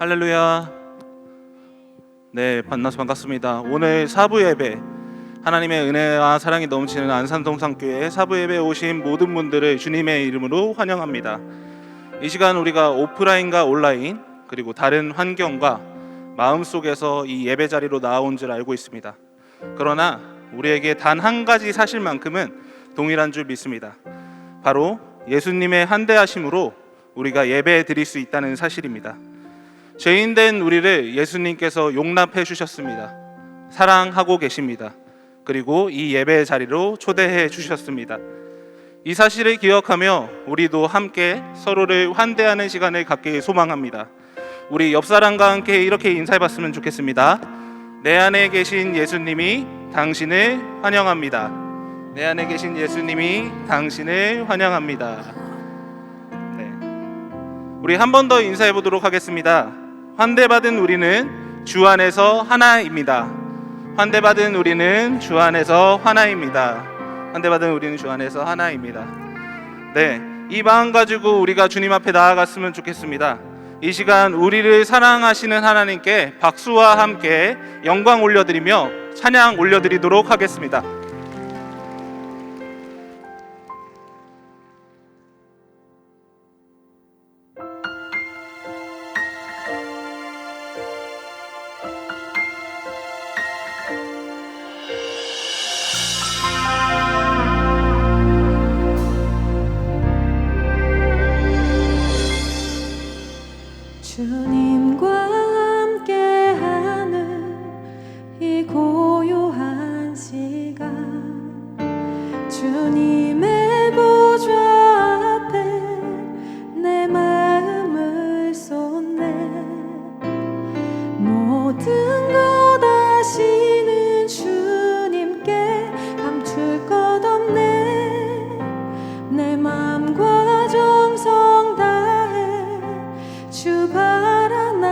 할렐루야. 네, 만나서 반갑습니다. 오늘 사부 예배, 하나님의 은혜와 사랑이 넘치는 안산동산교회 사부 예배에 오신 모든 분들을 주님의 이름으로 환영합니다. 이 시간 우리가 오프라인과 온라인 그리고 다른 환경과 마음속에서 이 예배 자리로 나온 줄 알고 있습니다. 그러나 우리에게 단 한 가지 사실만큼은 동일한 줄 믿습니다. 바로 예수님의 한대하심으로 우리가 예배 드릴 수 있다는 사실입니다. 죄인된 우리를 예수님께서 용납해 주셨습니다. 사랑하고 계십니다. 그리고 이 예배 자리로 초대해 주셨습니다. 이 사실을 기억하며 우리도 함께 서로를 환대하는 시간을 갖길 소망합니다. 우리 옆 사람과 함께 이렇게 인사해 봤으면 좋겠습니다. 내 안에 계신 예수님이 당신을 환영합니다. 내 안에 계신 예수님이 당신을 환영합니다. 네. 우리 한 번 더 인사해 보도록 하겠습니다. 환대받은 우리는 주 안에서 하나입니다. 환대받은 우리는 주 안에서 하나입니다. 환대받은 우리는 주 안에서 하나입니다. 네, 이 마음 가지고 우리가 주님 앞에 나아갔으면 좋겠습니다. 이 시간 우리를 사랑하시는 하나님께 박수와 함께 영광 올려드리며 찬양 올려드리도록 하겠습니다. 주님과 함께하는 이 고요한 시간, 주님의 보좌 앞에 내 마음을 쏟네. 모든 것 아시는 주님께 감출 것 없네. 내 마음과 정성 다해 주 바라나이다.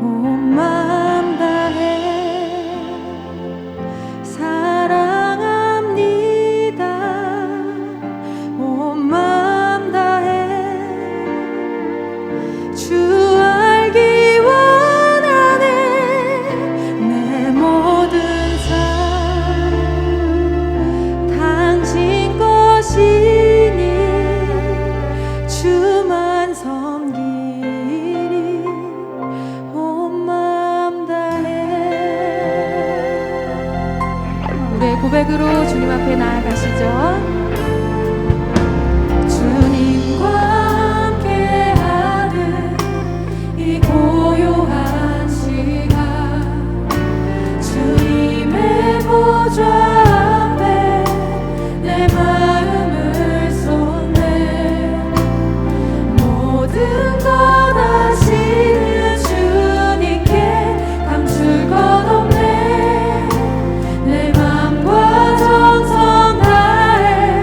온 마음 다해 사랑합니다. 온 마음 다해 주 알기 원하네. 내 모든 삶 당신 것이니 주만 섬기리. 온 마음 다해. 우리의 고백으로 주님 앞에 나아가시죠. 주님과 함께하는 이 고요한 시간, 주님의 보좌 앞에 내 마음을 쏟네. 모든 것 아시는 주님께 감출 것 없네. 내 맘과 정성 다해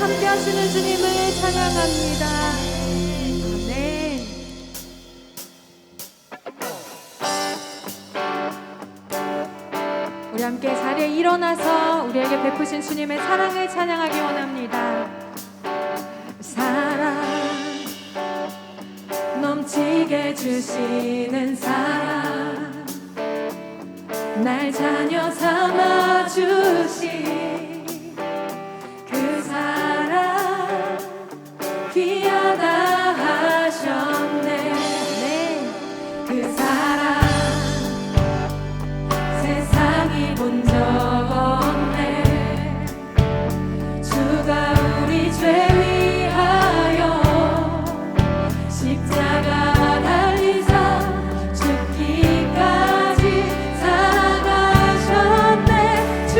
함께 하시는 주님을 찬양합니다. 아멘. 우리 함께 자리에 일어나서 우리에게 베푸신 주님의 사랑을 찬양하기 원합니다. 사랑 넘치게 주시는 사랑 날 자녀 삼아 주신 그 사랑 귀하다 하셨네. 그 사랑 세상이 본 적 없네. 주가 우리 죄 위하여 십자가 달리사 죽기까지 살아가셨네. 주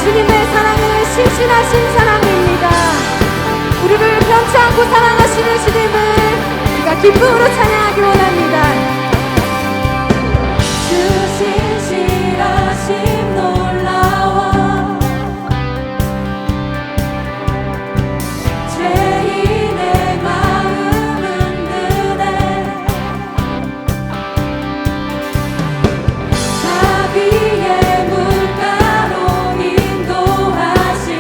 주님의 사랑은 신실하신 사랑입니다. 우리를 변치 않고 사랑하시는 주님을 우리가 기쁨으로 찬양하기 원합니다. 주 신실하심 놀라워 죄인의 마음은 그대 자비의 물가로 인도하시니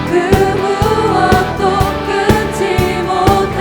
그 무엇도 끊지 못해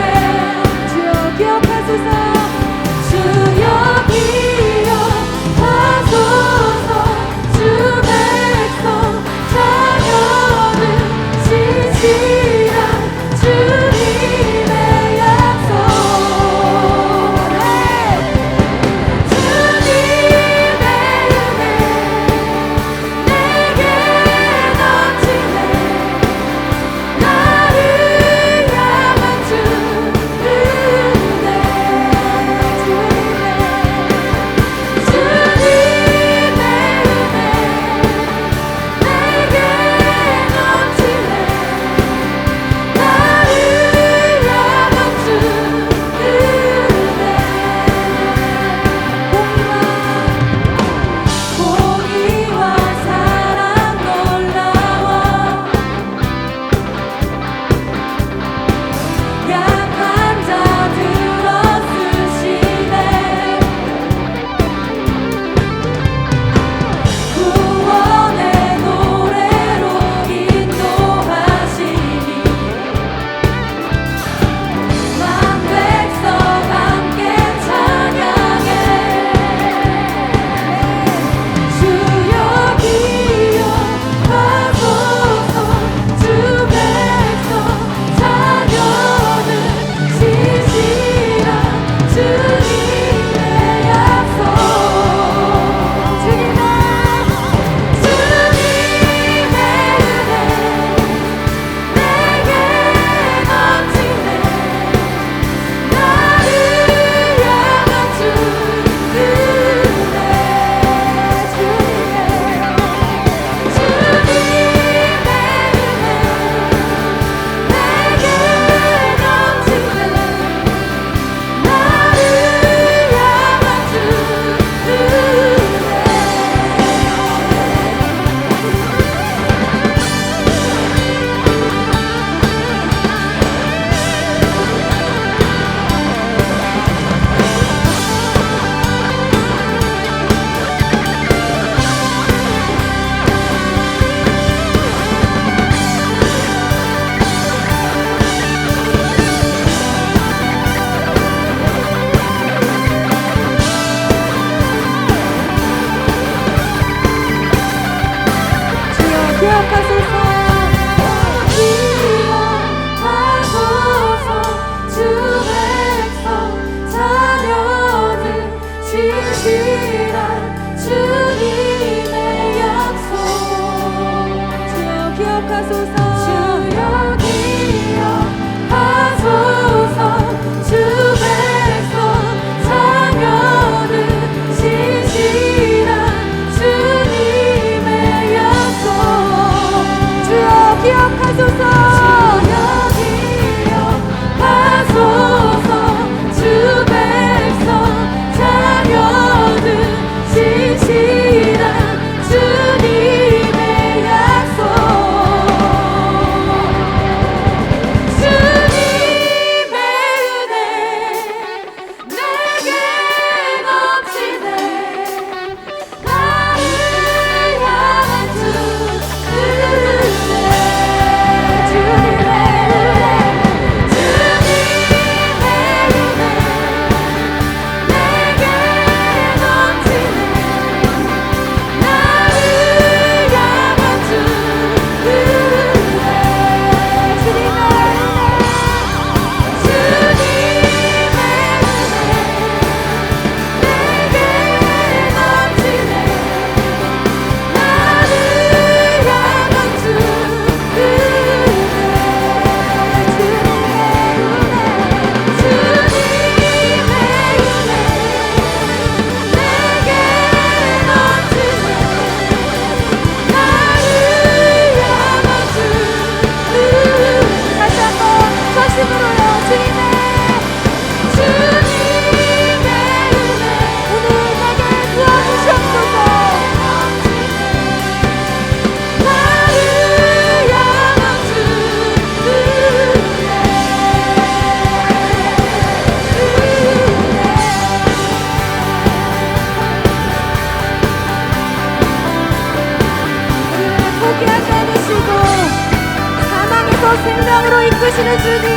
사랑하시는 주님,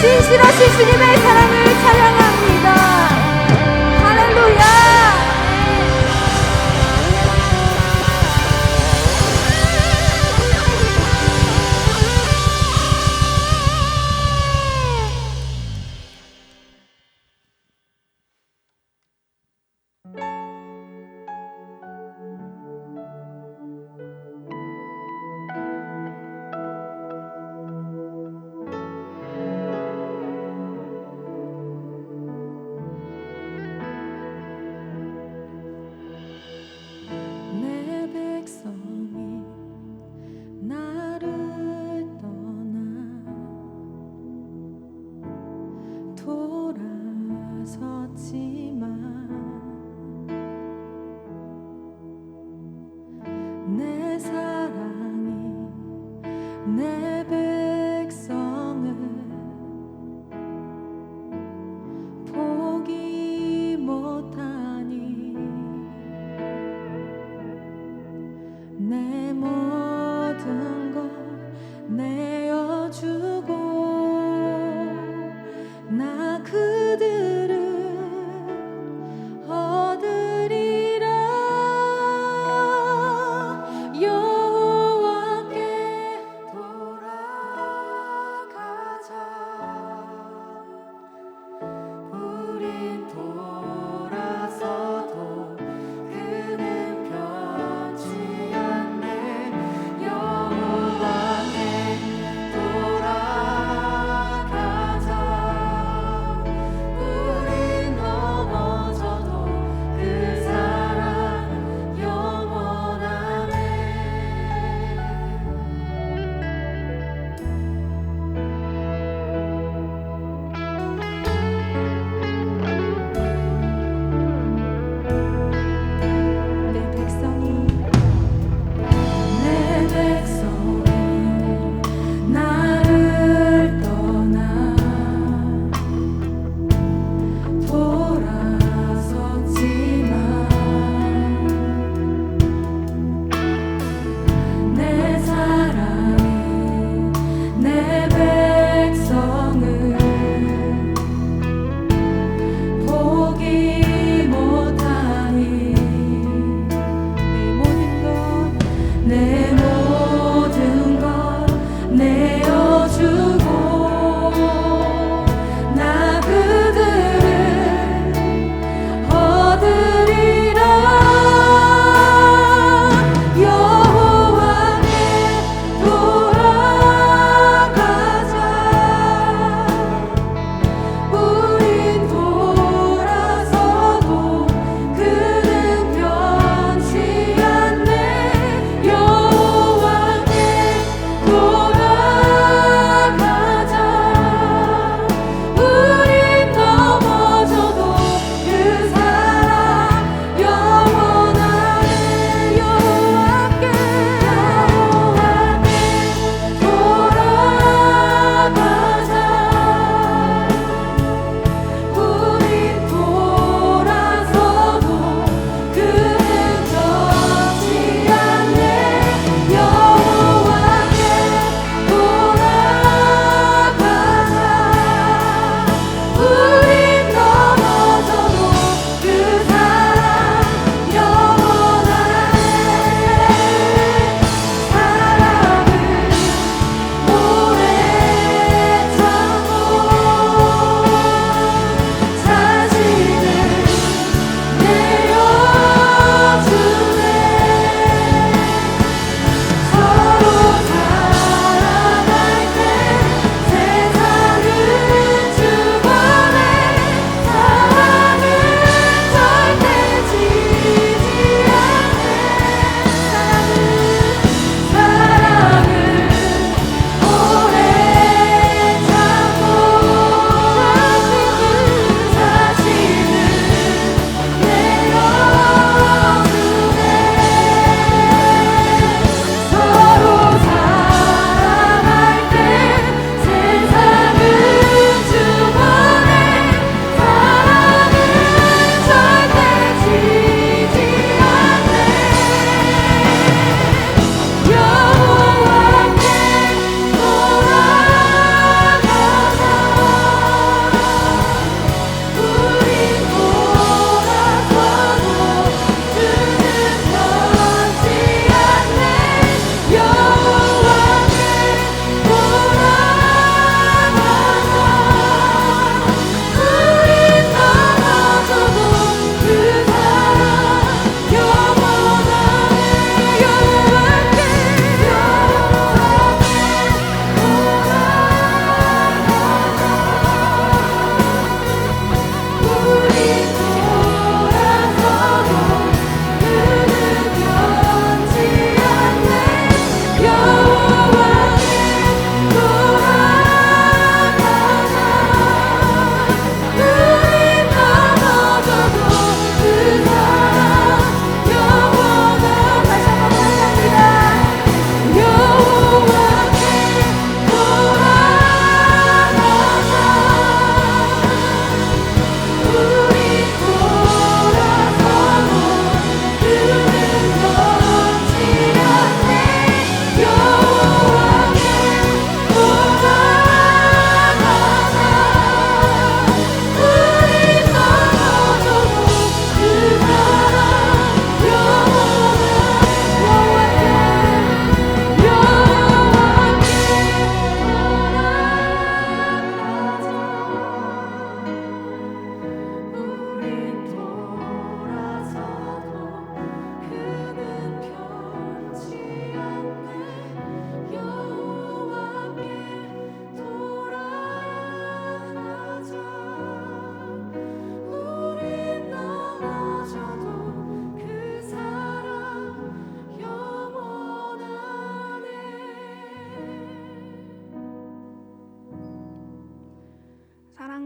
신실하신 주님의 사랑을 찬양합니다. 할렐루야. 내 백성이 나를 떠나 돌아섰지만 내 사랑이 내 백성을 포기 못하니 내 모든 것 내어주고 나 그들을 얻으리라. 여호와께 돌아가자. 우린 돌아서도 그는 변치 않네. 여호와께 돌아가자. 우린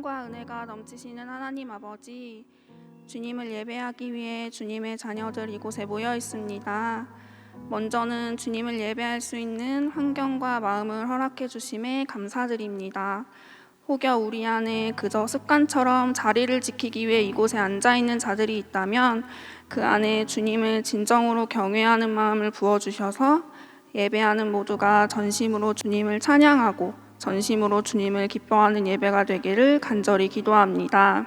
사랑과 은혜가 넘치시는 하나님 아버지, 주님을 예배하기 위해 주님의 자녀들 이곳에 모여 있습니다. 먼저는 주님을 예배할 수 있는 환경과 마음을 허락해 주심에 감사드립니다. 혹여 우리 안에 그저 습관처럼 자리를 지키기 위해 이곳에 앉아 있는 자들이 있다면 그 안에 주님을 진정으로 경외하는 마음을 부어주셔서 예배하는 모두가 전심으로 주님을 찬양하고 전심으로 주님을 기뻐하는 예배가 되기를 간절히 기도합니다.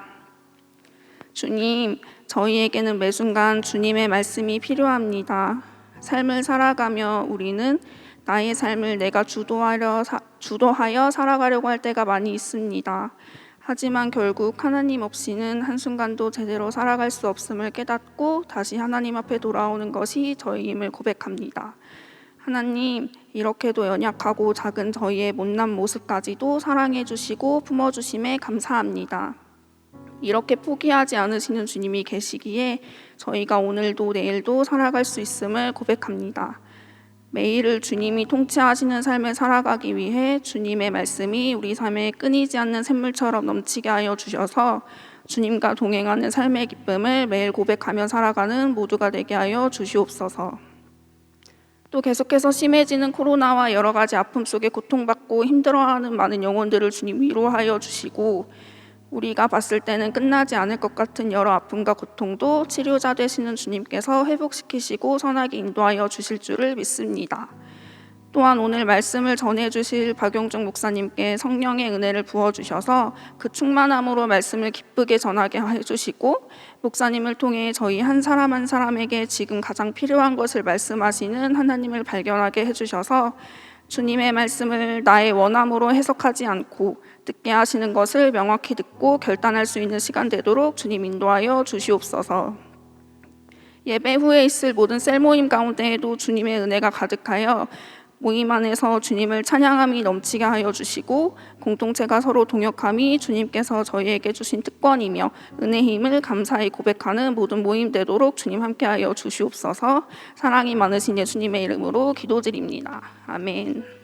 주님, 저희에게는 매 순간 주님의 말씀이 필요합니다. 삶을 살아가며 우리는 나의 삶을 내가 주도하여 살아가려고 할 때가 많이 있습니다. 하지만 결국 하나님 없이는 한순간도 제대로 살아갈 수 없음을 깨닫고 다시 하나님 앞에 돌아오는 것이 저희임을 고백합니다. 하나님, 이렇게도 연약하고 작은 저희의 못난 모습까지도 사랑해 주시고 품어주심에 감사합니다. 이렇게 포기하지 않으시는 주님이 계시기에 저희가 오늘도 내일도 살아갈 수 있음을 고백합니다. 매일을 주님이 통치하시는 삶을 살아가기 위해 주님의 말씀이 우리 삶에 끊이지 않는 샘물처럼 넘치게 하여 주셔서 주님과 동행하는 삶의 기쁨을 매일 고백하며 살아가는 모두가 되게 하여 주시옵소서. 또 계속해서 심해지는 코로나와 여러 가지 아픔 속에 고통받고 힘들어하는 많은 영혼들을 주님 위로하여 주시고 우리가 봤을 때는 끝나지 않을 것 같은 여러 아픔과 고통도 치료자 되시는 주님께서 회복시키시고 선하게 인도하여 주실 줄을 믿습니다. 또한 오늘 말씀을 전해주실 박용중 목사님께 성령의 은혜를 부어주셔서 그 충만함으로 말씀을 기쁘게 전하게 해주시고 목사님을 통해 저희 한 사람 한 사람에게 지금 가장 필요한 것을 말씀하시는 하나님을 발견하게 해주셔서 주님의 말씀을 나의 원함으로 해석하지 않고 듣게 하시는 것을 명확히 듣고 결단할 수 있는 시간 되도록 주님 인도하여 주시옵소서. 예배 후에 있을 모든 셀 모임 가운데에도 주님의 은혜가 가득하여 모임 안에서 주님을 찬양함이 넘치게 하여 주시고 공동체가 서로 동역함이 주님께서 저희에게 주신 특권이며 은혜의 힘을 감사히 고백하는 모든 모임 되도록 주님 함께하여 주시옵소서. 사랑이 많으신 예수님의 이름으로 기도드립니다. 아멘.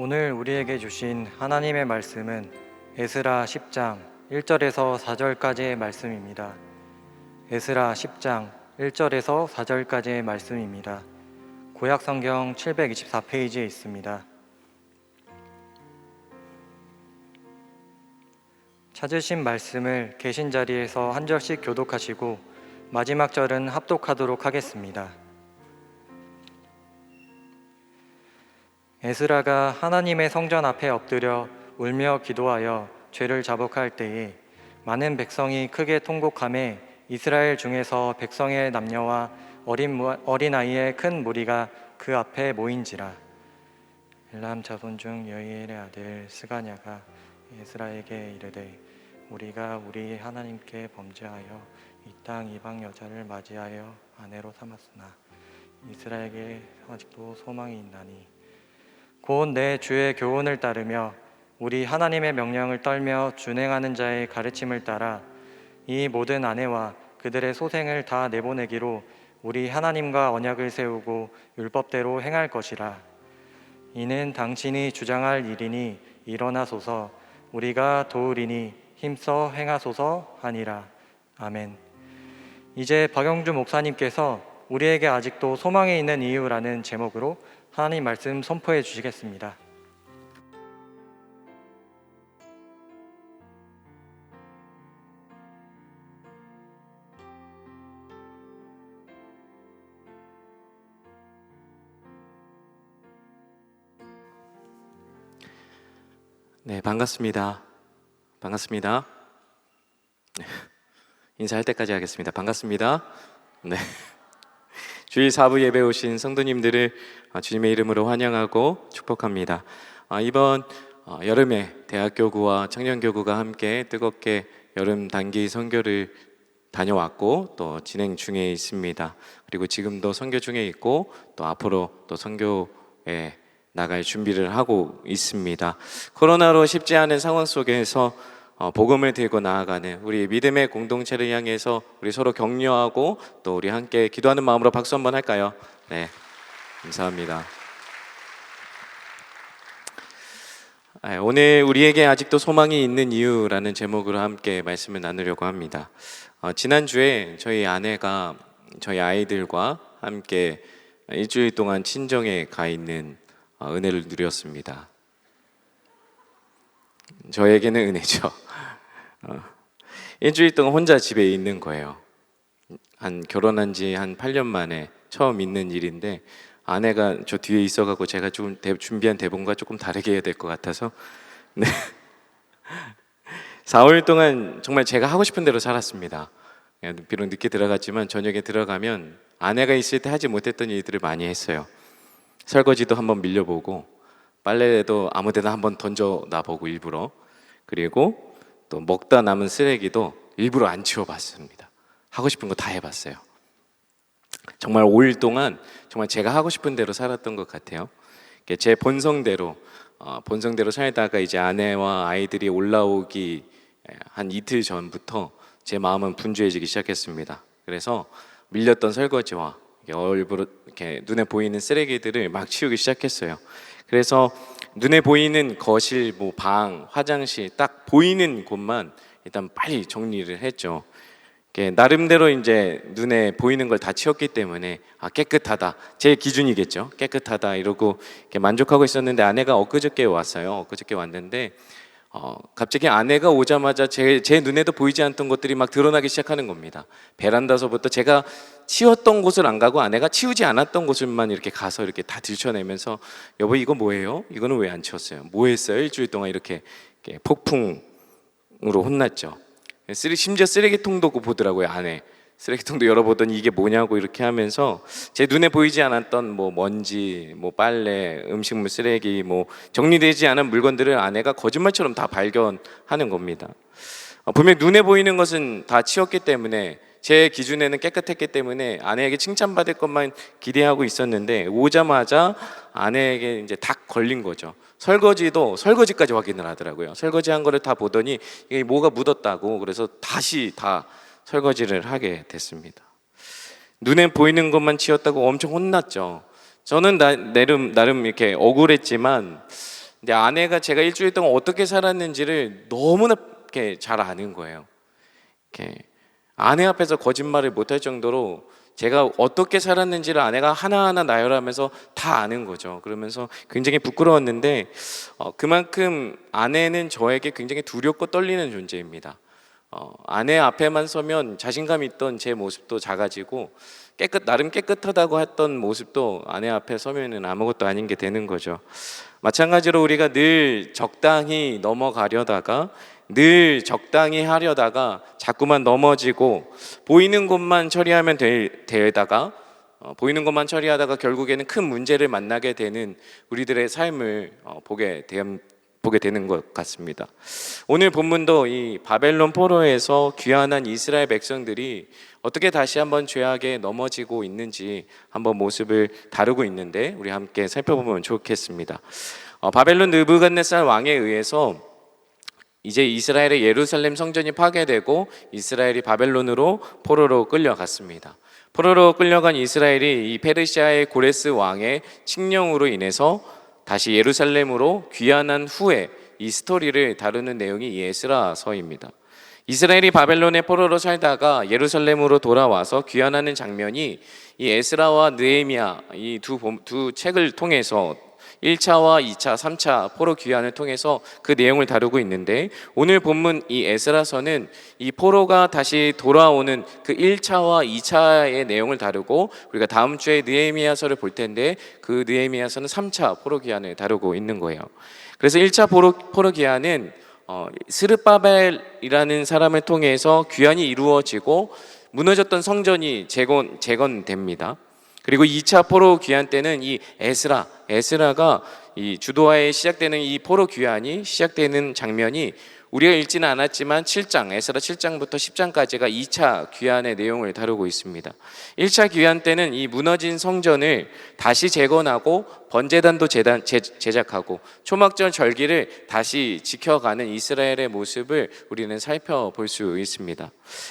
오늘 우리에게 주신 하나님의 말씀은 에스라 10장 1절에서 4절까지의 말씀입니다. 에스라 10장 1절에서 4절까지의 말씀입니다. 구약성경 724페이지에 있습니다. 찾으신 말씀을 계신 자리에서 한 절씩 교독하시고 마지막 절은 합독하도록 하겠습니다. 에스라가 하나님의 성전 앞에 엎드려 울며 기도하여 죄를 자복할 때에 많은 백성이 크게 통곡하매 이스라엘 중에서 백성의 남녀와 어린아이의 큰 무리가 그 앞에 모인지라. 엘람 자손 중 여이엘의 아들 스가냐가 에스라에게 이르되 우리가 우리 하나님께 범죄하여 이 땅 이방 여자를 맞이하여 아내로 삼았으나 이스라엘에게 아직도 소망이 있나니 곧 내 주의 교훈을 따르며 우리 하나님의 명령을 떨며 준행하는 자의 가르침을 따라 이 모든 아내와 그들의 소생을 다 내보내기로 우리 하나님과 언약을 세우고 율법대로 행할 것이라. 이는 당신이 주장할 일이니 일어나소서, 우리가 도우리니 힘써 행하소서 하니라. 아멘. 이제 박영주 목사님께서 우리에게 아직도 소망이 있는 이유라는 제목으로 하나님 말씀 선포해 주시겠습니다. 네, 반갑습니다. 반갑습니다. 네, 인사할 때까지 하겠습니다. 반갑습니다. 네, 주일 4부 예배 오신 성도님들을 주님의 이름으로 환영하고 축복합니다. 이번 여름에 대학교구와 청년교구가 함께 뜨겁게 여름 단기 선교를 다녀왔고 또 진행 중에 있습니다. 그리고 지금도 선교 중에 있고 또 앞으로 또 선교에 나갈 준비를 하고 있습니다. 코로나로 쉽지 않은 상황 속에서 복음을 들고 나아가는 우리 믿음의 공동체를 향해서 우리 서로 격려하고 또 우리 함께 기도하는 마음으로 박수 한번 할까요? 네, 감사합니다. 오늘 우리에게 아직도 소망이 있는 이유라는 제목으로 함께 말씀을 나누려고 합니다. 지난주에 저희 아내가 저희 아이들과 함께 일주일 동안 친정에 가 있는 은혜를 누렸습니다. 저에게는 은혜죠. 일주일 동안 혼자 집에 있는 거예요. 결혼한 지 한 8년 만에 처음 있는 일인데 아내가 저 뒤에 있어가지고 제가 좀 준비한 대본과 조금 다르게 해야 될 것 같아서 네. 4월 동안 정말 제가 하고 싶은 대로 살았습니다. 비록 늦게 들어갔지만 저녁에 들어가면 아내가 있을 때 하지 못했던 일들을 많이 했어요. 설거지도 한번 밀려보고 빨래도 아무데나 한번 던져놔보고 일부러, 그리고 또 먹다 남은 쓰레기도 일부러 안 치워봤습니다. 하고 싶은 거 다 해봤어요. 정말 5일 동안 정말 제가 하고 싶은 대로 살았던 것 같아요. 제 본성대로 살다가 이제 아내와 아이들이 올라오기 한 이틀 전부터 제 마음은 분주해지기 시작했습니다. 그래서 밀렸던 설거지와 일부러 이렇게 눈에 보이는 쓰레기들을 막 치우기 시작했어요. 그래서 눈에 보이는 거실, 방, 화장실 딱 보이는 곳만 일단 빨리 정리를 했죠. 나름대로 이제 눈에 보이는 걸 다 치웠기 때문에 깨끗하다, 제 기준이겠죠. 깨끗하다 이러고 만족하고 있었는데 아내가 엊그저께 왔어요. 엊그저께 왔는데 갑자기 아내가 오자마자 제 눈에도 보이지 않던 것들이 막 드러나기 시작하는 겁니다. 베란다서부터 제가 치웠던 곳을 안 가고 아내가 치우지 않았던 곳을만 이렇게 가서 이렇게 다 들춰내면서 여보 이거 뭐예요? 이거는 왜 안 치웠어요? 뭐 했어요? 일주일 동안 이렇게 폭풍으로 혼났죠. 심지어 쓰레기통도 보더라고요. 아내 쓰레기통도 열어보더니 이게 뭐냐고 이렇게 하면서 제 눈에 보이지 않았던 먼지, 빨래, 음식물 쓰레기, 정리되지 않은 물건들을 아내가 거짓말처럼 다 발견하는 겁니다. 분명 눈에 보이는 것은 다 치웠기 때문에 제 기준에는 깨끗했기 때문에 아내에게 칭찬받을 것만 기대하고 있었는데 오자마자 아내에게 이제 딱 걸린 거죠. 설거지까지 확인을 하더라고요. 설거지한 거를 다 보더니 이게 뭐가 묻었다고, 그래서 다시 다 설거지를 하게 됐습니다. 눈에 보이는 것만 치웠다고 엄청 혼났죠. 저는 나름 이렇게 억울했지만 근데 아내가 제가 일주일 동안 어떻게 살았는지를 너무나 이렇게 잘 아는 거예요. 이렇게 아내 앞에서 거짓말을 못할 정도로 제가 어떻게 살았는지를 아내가 하나하나 나열하면서 다 아는 거죠. 그러면서 굉장히 부끄러웠는데 그만큼 아내는 저에게 굉장히 두렵고 떨리는 존재입니다. 아내 앞에만 서면 자신감 있던 제 모습도 작아지고 나름 깨끗하다고 했던 모습도 아내 앞에 서면은 아무것도 아닌 게 되는 거죠. 마찬가지로 우리가 늘 적당히 넘어가려다가 늘 적당히 하려다가 자꾸만 넘어지고 보이는 것만 처리하면 되다가 보이는 것만 처리하다가 결국에는 큰 문제를 만나게 되는 우리들의 삶을 보게 되는 것 같습니다. 오늘 본문도 이 바벨론 포로에서 귀환한 이스라엘 백성들이 어떻게 다시 한번 죄악에 넘어지고 있는지 한번 모습을 다루고 있는데 우리 함께 살펴보면 좋겠습니다. 바벨론 느부갓네살 왕에 의해서 이제 이스라엘의 예루살렘 성전이 파괴되고 이스라엘이 바벨론으로 포로로 끌려갔습니다. 포로로 끌려간 이스라엘이 이 페르시아의 고레스 왕의 칙령으로 인해서 다시 예루살렘으로 귀환한 후에 이 스토리를 다루는 내용이 이 에스라서입니다. 이스라엘이 바벨론의 포로로 살다가 예루살렘으로 돌아와서 귀환하는 장면이 이 에스라와 느헤미야 이 두 책을 통해서 1차와 2차, 3차 포로 귀환을 통해서 그 내용을 다루고 있는데 오늘 본문 이 에스라서는 이 포로가 다시 돌아오는 그 1차와 2차의 내용을 다루고 우리가 다음 주에 느헤미야서를 볼 텐데 그 느헤미야서는 3차 포로 귀환을 다루고 있는 거예요. 그래서 1차 포로 귀환은 스룹바벨이라는 사람을 통해서 귀환이 이루어지고 무너졌던 성전이 재건됩니다. 그리고 2차 포로 귀환 때는 이 에스라가 이 주도하에 시작되는 이 포로 귀환이 시작되는 장면이 우리가 읽지는 않았지만 에스라 7장부터 10장까지가 2차 귀환의 내용을 다루고 있습니다. 1차 귀환 때는 이 무너진 성전을 다시 재건하고 번제단도 제작하고 초막절 절기를 다시 지켜가는 이스라엘의 모습을 우리는 살펴볼 수 있습니다.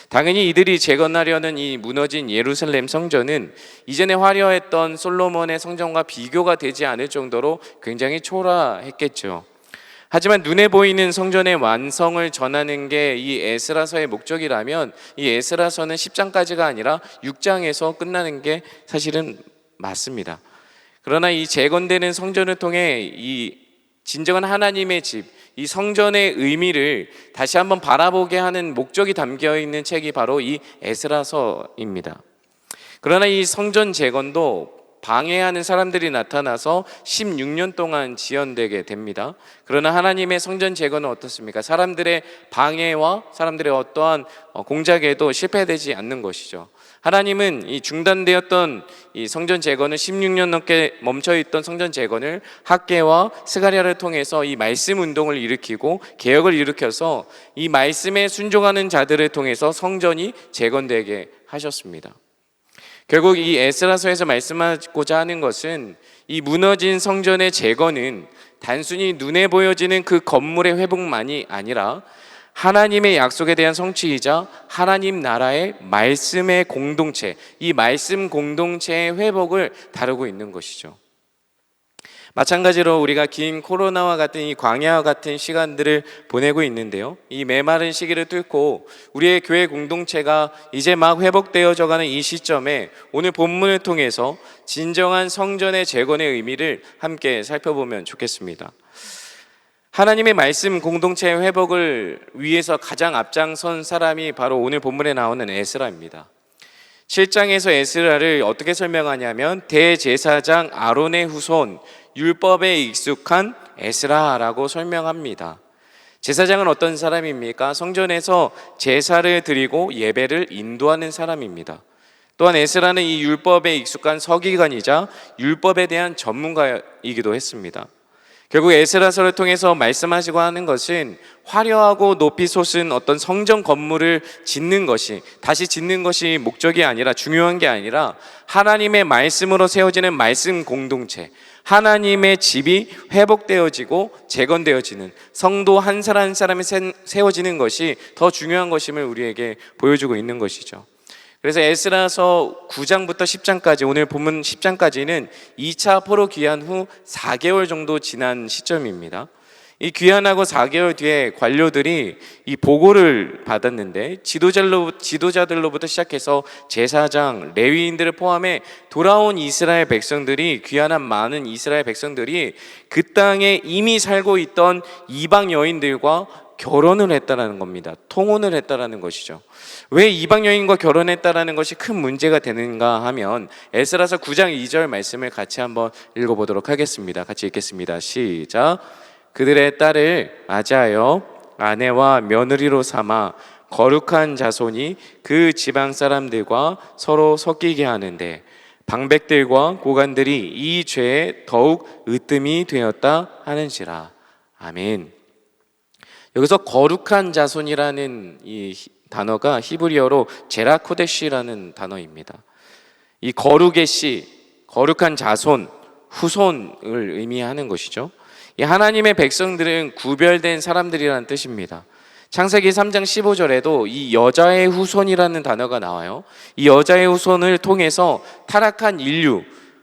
당연히 이들이 재건하려는 이 무너진 예루살렘 성전은 이전에 화려했던 솔로몬의 성전과 비교가 되지 않을 정도로 굉장히 초라했겠죠. 하지만 눈에 보이는 성전의 완성을 전하는 게 이 에스라서의 목적이라면 이 에스라서는 10장까지가 아니라 6장에서 끝나는 게 사실은 맞습니다. 그러나 이 재건되는 성전을 통해 이 진정한 하나님의 집, 이 성전의 의미를 다시 한번 바라보게 하는 목적이 담겨 있는 책이 바로 이 에스라서입니다. 그러나 이 성전 재건도 방해하는 사람들이 나타나서 16년 동안 지연되게 됩니다. 그러나 하나님의 성전 재건은 어떻습니까? 사람들의 방해와 사람들의 어떠한 공작에도 실패되지 않는 것이죠. 하나님은 이 중단되었던 이 성전 재건을 16년 넘게 멈춰있던 성전 재건을 학개와 스가랴를 통해서 이 말씀 운동을 일으키고 개혁을 일으켜서 이 말씀에 순종하는 자들을 통해서 성전이 재건되게 하셨습니다. 결국 이 에스라서에서 말씀하고자 하는 것은 이 무너진 성전의 재건은 단순히 눈에 보여지는 그 건물의 회복만이 아니라 하나님의 약속에 대한 성취이자 하나님 나라의 말씀의 공동체, 이 말씀 공동체의 회복을 다루고 있는 것이죠. 마찬가지로 우리가 긴 코로나와 같은 이 광야와 같은 시간들을 보내고 있는데요. 이 메마른 시기를 뚫고 우리의 교회 공동체가 이제 막 회복되어져가는 이 시점에 오늘 본문을 통해서 진정한 성전의 재건의 의미를 함께 살펴보면 좋겠습니다. 하나님의 말씀 공동체의 회복을 위해서 가장 앞장선 사람이 바로 오늘 본문에 나오는 에스라입니다. 7장에서 에스라를 어떻게 설명하냐면 대제사장 아론의 후손 율법에 익숙한 에스라라고 설명합니다. 제사장은 어떤 사람입니까? 성전에서 제사를 드리고 예배를 인도하는 사람입니다. 또한 에스라는 이 율법에 익숙한 서기관이자 율법에 대한 전문가이기도 했습니다. 결국 에스라서를 통해서 말씀하시고 하는 것은 화려하고 높이 솟은 어떤 성전 건물을 다시 짓는 것이 목적이 아니라 중요한 게 아니라 하나님의 말씀으로 세워지는 말씀 공동체, 하나님의 집이 회복되어지고 재건되어지는 성도 한 사람 한 사람이 세워지는 것이 더 중요한 것임을 우리에게 보여주고 있는 것이죠. 그래서 에스라서 9장부터 10장까지, 오늘 본문 10장까지는 2차 포로 귀환 후 4개월 정도 지난 시점입니다. 이 귀환하고 4개월 뒤에 관료들이 이 보고를 받았는데 지도자들로부터 시작해서 제사장, 레위인들을 포함해 돌아온 이스라엘 백성들이, 귀환한 많은 이스라엘 백성들이 그 땅에 이미 살고 있던 이방 여인들과 결혼을 했다라는 겁니다. 통혼을 했다라는 것이죠. 왜 이방 여인과 결혼했다라는 것이 큰 문제가 되는가 하면 에스라서 9장 2절 말씀을 같이 한번 읽어보도록 하겠습니다. 같이 읽겠습니다. 시작. 그들의 딸을 맞이하여 아내와 며느리로 삼아 거룩한 자손이 그 지방 사람들과 서로 섞이게 하는데 방백들과 고관들이 이 죄에 더욱 으뜸이 되었다 하는지라. 아멘. 여기서 거룩한 자손이라는 이 단어가 히브리어로 제라코데시라는 단어입니다. 이 거룩의 씨, 거룩한 자손, 후손을 의미하는 것이죠. 이 하나님의 백성들은 구별된 사람들이라는 뜻입니다. 창세기 3장 15절에도 이 여자의 후손이라는 단어가 나와요. 이 여자의 후손을 통해서 타락한 인류,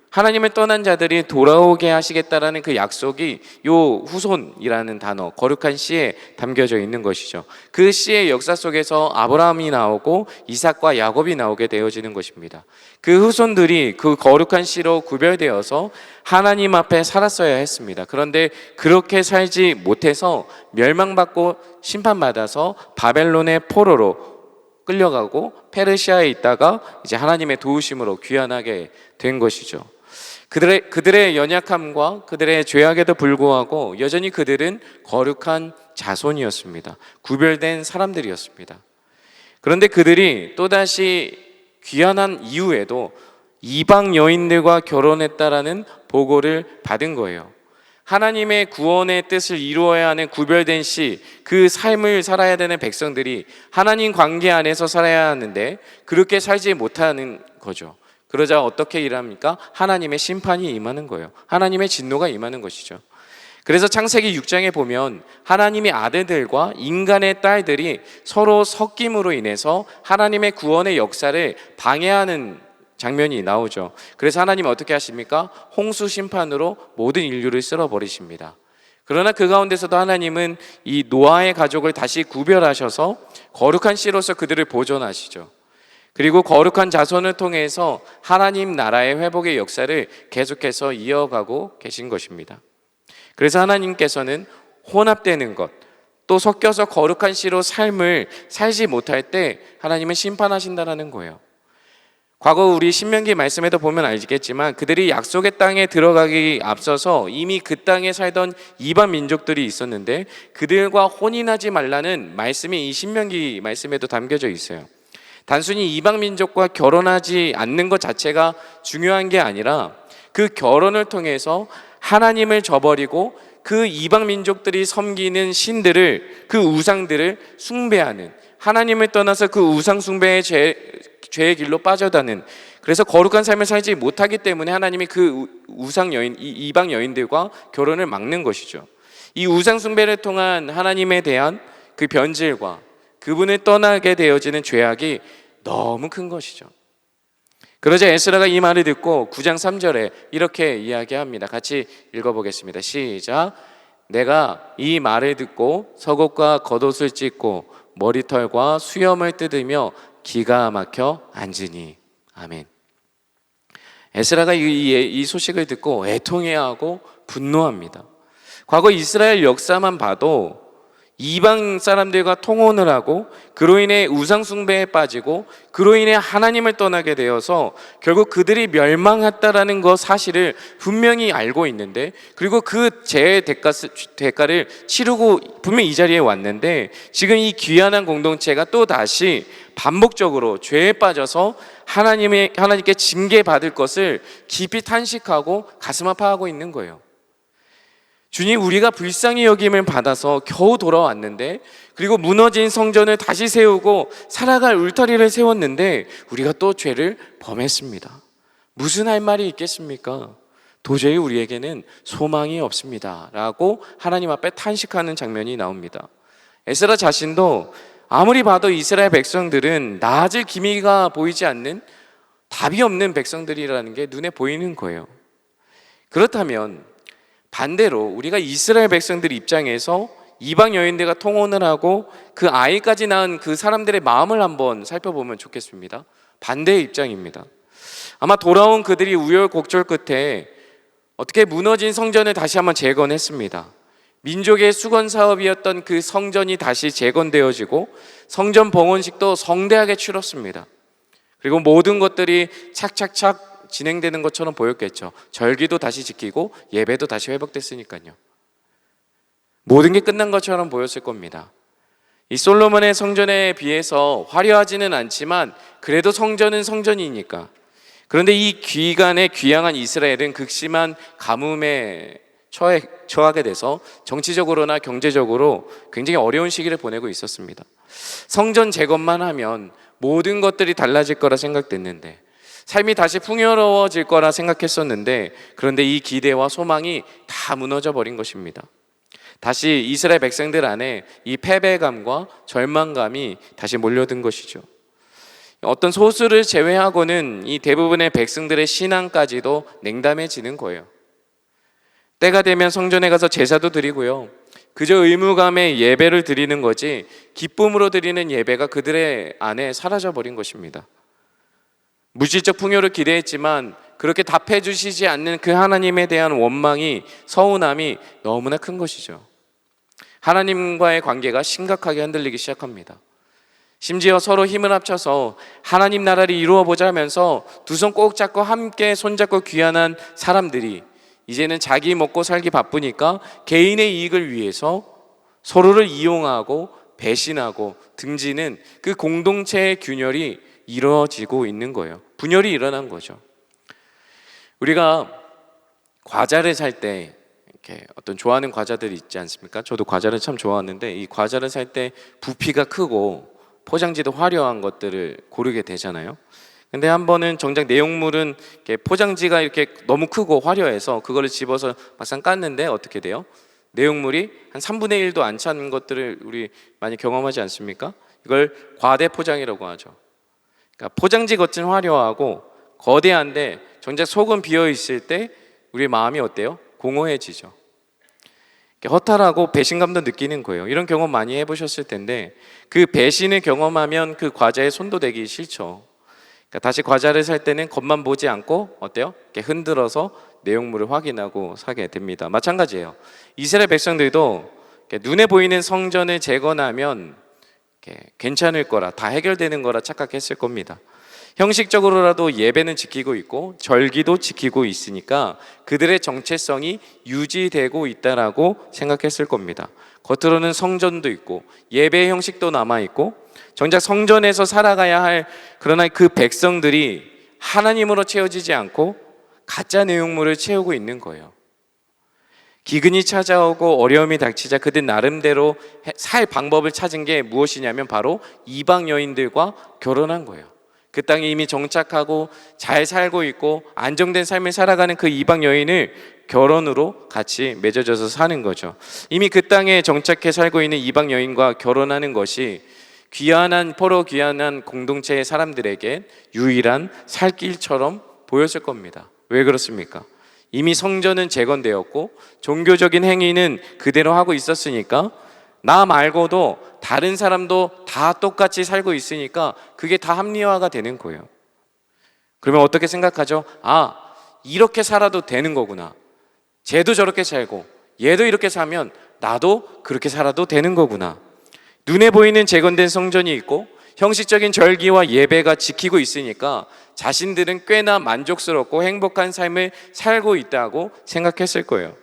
하나님을 떠난 자들이 돌아오게 하시겠다라는 그 약속이 요 후손이라는 단어, 거룩한 씨에 담겨져 있는 것이죠. 그 씨의 역사 속에서 아브라함이 나오고 이삭과 야곱이 나오게 되어지는 것입니다. 그 후손들이 그 거룩한 씨로 구별되어서 하나님 앞에 살았어야 했습니다. 그런데 그렇게 살지 못해서 멸망받고 심판받아서 바벨론의 포로로 끌려가고 페르시아에 있다가 이제 하나님의 도우심으로 귀환하게 된 것이죠. 그들의 연약함과 그들의 죄악에도 불구하고 여전히 그들은 거룩한 자손이었습니다. 구별된 사람들이었습니다. 그런데 그들이 또다시 귀환한 이후에도 이방 여인들과 결혼했다라는 보고를 받은 거예요. 하나님의 구원의 뜻을 이루어야 하는 구별된 씨, 그 삶을 살아야 되는 백성들이 하나님 관계 안에서 살아야 하는데 그렇게 살지 못하는 거죠. 그러자 어떻게 일합니까? 하나님의 심판이 임하는 거예요. 하나님의 진노가 임하는 것이죠. 그래서 창세기 6장에 보면 하나님의 아들들과 인간의 딸들이 서로 섞임으로 인해서 하나님의 구원의 역사를 방해하는 장면이 나오죠. 그래서 하나님은 어떻게 하십니까? 홍수 심판으로 모든 인류를 쓸어버리십니다. 그러나 그 가운데서도 하나님은 이 노아의 가족을 다시 구별하셔서 거룩한 씨로서 그들을 보존하시죠. 그리고 거룩한 자손을 통해서 하나님 나라의 회복의 역사를 계속해서 이어가고 계신 것입니다. 그래서 하나님께서는 혼합되는 것, 또 섞여서 거룩한 씨로 삶을 살지 못할 때 하나님은 심판하신다는 거예요. 과거 우리 신명기 말씀에도 보면 알겠지만 그들이 약속의 땅에 들어가기 앞서서 이미 그 땅에 살던 이방 민족들이 있었는데 그들과 혼인하지 말라는 말씀이 이 신명기 말씀에도 담겨져 있어요. 단순히 이방 민족과 결혼하지 않는 것 자체가 중요한 게 아니라 그 결혼을 통해서 하나님을 저버리고 그 이방 민족들이 섬기는 신들을, 그 우상들을 숭배하는, 하나님을 떠나서 그 우상 숭배의 죄의 길로 빠져드는, 그래서 거룩한 삶을 살지 못하기 때문에 하나님이 그 우상 여인, 이 이방 여인들과 결혼을 막는 것이죠. 이 우상 숭배를 통한 하나님에 대한 그 변질과 그분을 떠나게 되어지는 죄악이 너무 큰 것이죠. 그러자 에스라가 이 말을 듣고 9장 3절에 이렇게 이야기합니다. 같이 읽어보겠습니다. 시작. 내가 이 말을 듣고 속옷과 겉옷을 찢고 머리털과 수염을 뜯으며 기가 막혀 앉으니. 아멘. 에스라가 이 소식을 듣고 애통해하고 분노합니다. 과거 이스라엘 역사만 봐도 이방 사람들과 통혼을 하고 그로 인해 우상 숭배에 빠지고 그로 인해 하나님을 떠나게 되어서 결국 그들이 멸망했다라는 것 사실을 분명히 알고 있는데, 그리고 그 죄의 대가를 치르고 분명히 이 자리에 왔는데 지금 이 귀한한 공동체가 또 다시 반복적으로 죄에 빠져서 하나님께 징계받을 것을 깊이 탄식하고 가슴 아파하고 있는 거예요. 주님, 우리가 불쌍히 여김을 받아서 겨우 돌아왔는데, 그리고 무너진 성전을 다시 세우고 살아갈 울타리를 세웠는데 우리가 또 죄를 범했습니다. 무슨 할 말이 있겠습니까? 도저히 우리에게는 소망이 없습니다 라고 하나님 앞에 탄식하는 장면이 나옵니다. 에스라 자신도 아무리 봐도 이스라엘 백성들은 나아질 기미가 보이지 않는 답이 없는 백성들이라는 게 눈에 보이는 거예요. 그렇다면 반대로 우리가 이스라엘 백성들 입장에서 이방 여인들과 통혼을 하고 그 아이까지 낳은 그 사람들의 마음을 한번 살펴보면 좋겠습니다. 반대의 입장입니다. 아마 돌아온 그들이 우여곡절 끝에 어떻게 무너진 성전을 다시 한번 재건했습니다. 민족의 수건 사업이었던 그 성전이 다시 재건되어지고 성전 봉헌식도 성대하게 치렀습니다. 그리고 모든 것들이 착착착 진행되는 것처럼 보였겠죠. 절기도 다시 지키고 예배도 다시 회복됐으니까요. 모든 게 끝난 것처럼 보였을 겁니다. 이 솔로몬의 성전에 비해서 화려하지는 않지만 그래도 성전은 성전이니까. 그런데 이 기간에 귀향한 이스라엘은 극심한 가뭄에 처하게 돼서 정치적으로나 경제적으로 굉장히 어려운 시기를 보내고 있었습니다. 성전 재건만 하면 모든 것들이 달라질 거라 생각됐는데, 삶이 다시 풍요로워질 거라 생각했었는데, 그런데 이 기대와 소망이 다 무너져 버린 것입니다. 다시 이스라엘 백성들 안에 이 패배감과 절망감이 다시 몰려든 것이죠. 어떤 소수를 제외하고는 이 대부분의 백성들의 신앙까지도 냉담해지는 거예요. 때가 되면 성전에 가서 제사도 드리고요, 그저 의무감에 예배를 드리는 거지 기쁨으로 드리는 예배가 그들의 안에 사라져 버린 것입니다. 물질적 풍요를 기대했지만 그렇게 답해 주시지 않는 그 하나님에 대한 원망이, 서운함이 너무나 큰 것이죠. 하나님과의 관계가 심각하게 흔들리기 시작합니다. 심지어 서로 힘을 합쳐서 하나님 나라를 이루어 보자 하면서 두 손 꼭 잡고 함께 손잡고 귀환한 사람들이 이제는 자기 먹고 살기 바쁘니까 개인의 이익을 위해서 서로를 이용하고 배신하고 등지는 그 공동체의 균열이 이루어지고 있는 거예요. 분열이 일어난 거죠. 우리가 과자를 살 때 이렇게 어떤 좋아하는 과자들이 있지 않습니까? 저도 과자를 참 좋아하는데 이 과자를 살 때 부피가 크고 포장지도 화려한 것들을 고르게 되잖아요. 근데 한 번은 정작 내용물은 이렇게 포장지가 이렇게 너무 크고 화려해서 그거를 집어서 막상 깠는데 어떻게 돼요? 내용물이 한 3분의 1도 안 찬 것들을 우리 많이 경험하지 않습니까? 이걸 과대 포장이라고 하죠. 그러니까 포장지 겉은 화려하고 거대한데 정작 속은 비어 있을 때 우리 마음이 어때요? 공허해지죠. 허탈하고 배신감도 느끼는 거예요. 이런 경험 많이 해보셨을 텐데 그 배신을 경험하면 그 과자에 손도 대기 싫죠. 그러니까 다시 과자를 살 때는 겉만 보지 않고 어때요? 이렇게 흔들어서 내용물을 확인하고 사게 됩니다. 마찬가지예요. 이스라엘 백성들도 눈에 보이는 성전을 재건하면 괜찮을 거라, 다 해결되는 거라 착각했을 겁니다. 형식적으로라도 예배는 지키고 있고 절기도 지키고 있으니까 그들의 정체성이 유지되고 있다라고 생각했을 겁니다. 겉으로는 성전도 있고 예배의 형식도 남아있고 정작 성전에서 살아가야 할, 그러나 그 백성들이 하나님으로 채워지지 않고 가짜 내용물을 채우고 있는 거예요. 기근이 찾아오고 어려움이 닥치자 그들 나름대로 살 방법을 찾은 게 무엇이냐면 바로 이방 여인들과 결혼한 거예요. 그 땅에 이미 정착하고 잘 살고 있고 안정된 삶을 살아가는 그 이방 여인을 결혼으로 같이 맺어져서 사는 거죠. 이미 그 땅에 정착해 살고 있는 이방 여인과 결혼하는 것이 포로 귀환한 공동체의 사람들에게 유일한 살 길처럼 보였을 겁니다. 왜 그렇습니까? 이미 성전은 재건되었고 종교적인 행위는 그대로 하고 있었으니까 나 말고도 다른 사람도 다 똑같이 살고 있으니까 그게 다 합리화가 되는 거예요. 그러면 어떻게 생각하죠? 아, 이렇게 살아도 되는 거구나. 쟤도 저렇게 살고 얘도 이렇게 사면 나도 그렇게 살아도 되는 거구나. 눈에 보이는 재건된 성전이 있고 형식적인 절기와 예배가 지키고 있으니까 자신들은 꽤나 만족스럽고 행복한 삶을 살고 있다고 생각했을 거예요.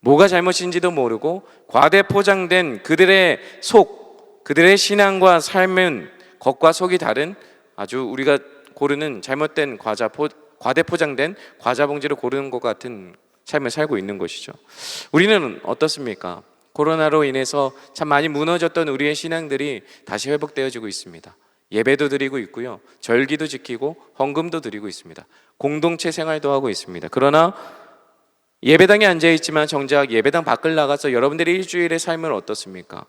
뭐가 잘못인지도 모르고 과대 포장된 그들의 그들의 신앙과 삶은 겉과 속이 다른 아주 우리가 고르는 잘못된 과대 포장된 과자 봉지를 고르는 것 같은 삶을 살고 있는 것이죠. 우리는 어떻습니까? 코로나로 인해서 참 많이 무너졌던 우리의 신앙들이 다시 회복되어지고 있습니다. 예배도 드리고 있고요, 절기도 지키고 헌금도 드리고 있습니다. 공동체 생활도 하고 있습니다. 그러나 예배당에 앉아있지만 정작 예배당 밖을 나가서 여러분들의 일주일의 삶은 어떻습니까?